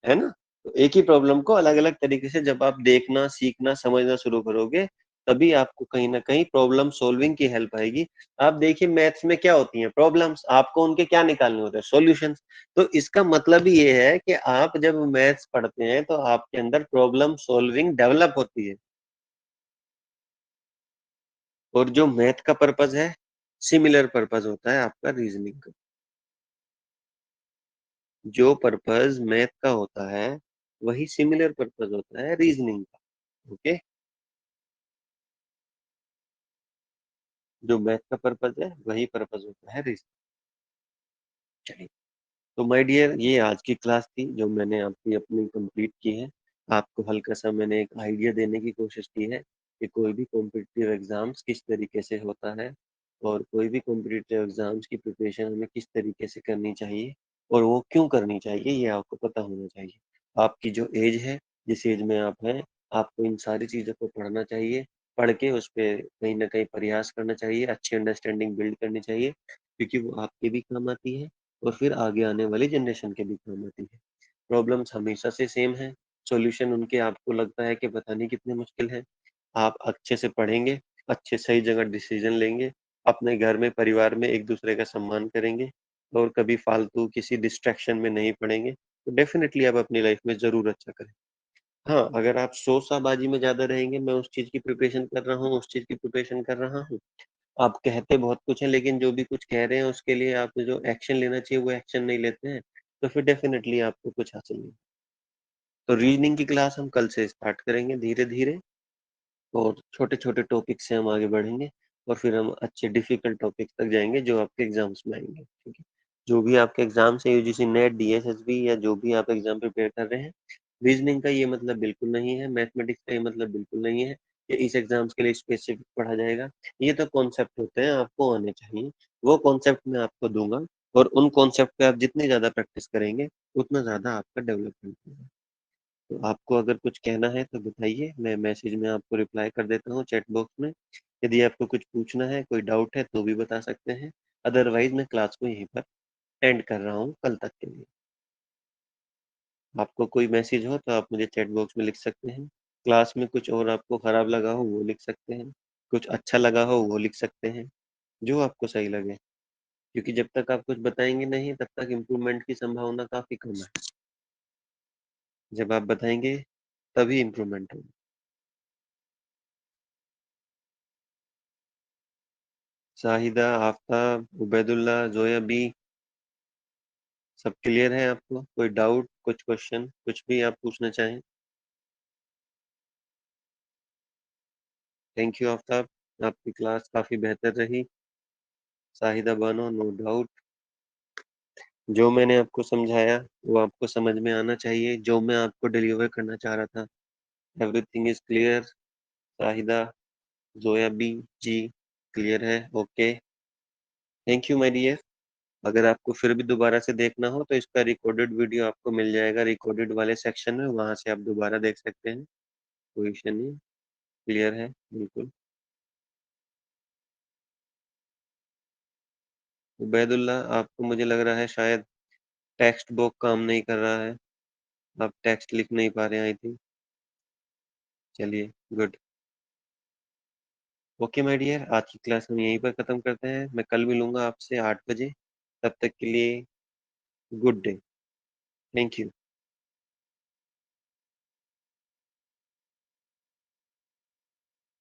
[SPEAKER 1] है ना? तो एक ही प्रॉब्लम को अलग-अलग तरीके से जब आप देखना, सीखना, समझना शुरू करोगे, तभी आपको कहीं न कहीं प्रॉब्लम सॉल्विंग की हेल्प आएगी। आप देखिए मैथ्स में क्या होती हैं प्रॉब्लम्स, आपको उनके क्या निकालने होते हैं सॉल्यूशंस। तो इसका मतलब ही ये है कि आप जब मैथ्स पढ़ते हैं, तो आपके अंदर प्रॉब्लम सॉल्विंग डेवलप होती है और जो मैथ का पर्पज़ है, सिमिलर पर्पज़ होता है आपका रीज़निंग का। जो पर्पज़ मैथ का होता है, वही सिमिलर पर्पज़ होता है रीज़निंग का। ओके? जो मैथ का पर्पज़ है, वही पर्पज़ होता है रीज़निंग। चलिए, तो माय डियर ये आज की क्लास थी जो मैंने आपकी अपनी कंप्लीट की है। आपको हल्का-सा मैंने एक आइडिया देने की कोशिश की है कि कोई भी कॉम्पिटिटिव एग्ज़ाम्स किस तरीके से होता है और कोई भी कॉम्पिटिटिव एग्ज़ाम्स की प्रिपरेशन हमें किस तरीके से करनी चाहिए और वो क्यों करनी चाहिए, ये आपको पता होना चाहिए। आपकी जो ऐज है, जिस ऐज में आप हैं, आपको इन सारी चीज़ों को पढ़ना चाहिए। पढ़ के उस पे कहीं न कहीं प्रयास करना चाहिए, अच्छी अंडरस्टैंडिंग बिल्ड करनी चाहिए, क्योंकि वो आपके भी काम आती है और फिर आगे आने वाली जनरेशन के भी काम आती है। प्रॉब्लम्स हमेशा से सेम हैं, सॉल्यूशन उनके आपको लगता है कि पता नहीं कितने मुश्किल हैं। आप अच्छे से पढ़ेंगे, अच्छे सही जगह डिसीज़न लेंगे, अपने घर में, परिवार में एक-दूसरे का सम्मान करेंगे और कभी फालतू किसी डिस्ट्रैक्शन में नहीं पड़ेंगे, तो डेफ़िनिटली आप अपनी लाइफ़ में ज़रूर अच्छा करें। हाँ, अगर आप शोशाबाजी में ज़्यादा रहेंगे, मैं उस चीज़ की प्रिपरेशन कर रहा हूँ, उस चीज़ की प्रिपरेशन कर रहा हूँ, आप कहते बहुत कुछ है, लेकिन जो भी कुछ कह रहे हैं उसके लिए आप जो एक्शन लेना चाहिए वो एक्शन नहीं लेते हैं, तो फिर डेफिनेटली आपको कुछ हासिल नहीं। तो रीजनिंग की क्लास हम कल से स्टार्ट करेंगे धीरे धीरे, और छोटे छोटे टॉपिक से हम आगे बढ़ेंगे, और फिर हम अच्छे डिफिकल्ट टॉपिक तक जाएंगे जो आपके एग्जाम्स में आएंगे। ठीक है, जो भी आपके एग्जाम्स है, यूजीसी नेट, डीएसएसबी, या जो भी आप एग्जाम प्रिपेयर कर रहे हैं, रीजनिंग का ये मतलब बिल्कुल नहीं है, मैथमेटिक्स का ये मतलब बिल्कुल नहीं है कि इस एग्जाम्स के लिए स्पेसिफिक पढ़ा जाएगा। ये तो कॉन्सेप्ट होते हैं, आपको आने चाहिए, वो कॉन्सेप्ट मैं आपको दूंगा, और उन कॉन्सेप्ट पे आप जितनी ज्यादा प्रैक्टिस करेंगे उतना ज्यादा आपका डेवलपमेंट होगा। तो आपको अगर कुछ कहना है तो बताइए, मैं मैसेज में आपको रिप्लाई कर देता हूँ चैट बॉक्स में। यदि आपको कुछ पूछना है, कोई डाउट है, तो भी बता सकते हैं। अदरवाइज मैं क्लास को यहीं पर एंड कर रहा हूँ कल तक के लिए। आपको कोई मैसेज हो तो आप मुझे चैट बॉक्स में लिख सकते हैं। क्लास में कुछ और आपको खराब लगा हो वो लिख सकते हैं, कुछ अच्छा लगा हो वो लिख सकते हैं, जो आपको सही लगे, क्योंकि जब तक आप कुछ बताएंगे नहीं तब तक इम्प्रूवमेंट की संभावना काफी कम है। जब आप बताएंगे तभी इम्प्रूवमेंट होगी। शाहिदा, आफ्ताब, उबैदुल्ला, जोया बी, सब क्लियर है? आपको कोई डाउट, कुछ क्वेश्चन, कुछ भी आप पूछना चाहें? थैंक यू आफ्ताब, आपकी क्लास काफी बेहतर रही। शाहिदा बानो, नो डाउट, जो मैंने आपको समझाया वो आपको समझ में आना चाहिए, जो मैं आपको डिलीवर करना चाह रहा था। Everything is clear. Shahida, Zoya बी जी, क्लियर है? Okay, thank you my dear. अगर आपको फिर भी दोबारा से देखना हो तो इसका रिकॉर्डेड वीडियो आपको मिल जाएगा रिकॉर्डेड वाले सेक्शन में, वहां से आप दोबारा देख सकते हैं, कोई इशू नहीं। क्लियर है बिल्कुल। उबैदुल्ला, आपको मुझे लग रहा है शायद टेक्स्ट बुक काम नहीं कर रहा है, आप टेक्स्ट लिख नहीं पा रहे हैं आई थिंक। चलिए, गुड। ओके माय डियर, आज की क्लास हम यहीं पर खत्म करते हैं, मैं कल मिलूंगा आपसे 8 बजे। तब तक के लिए गुड डे। Thank you.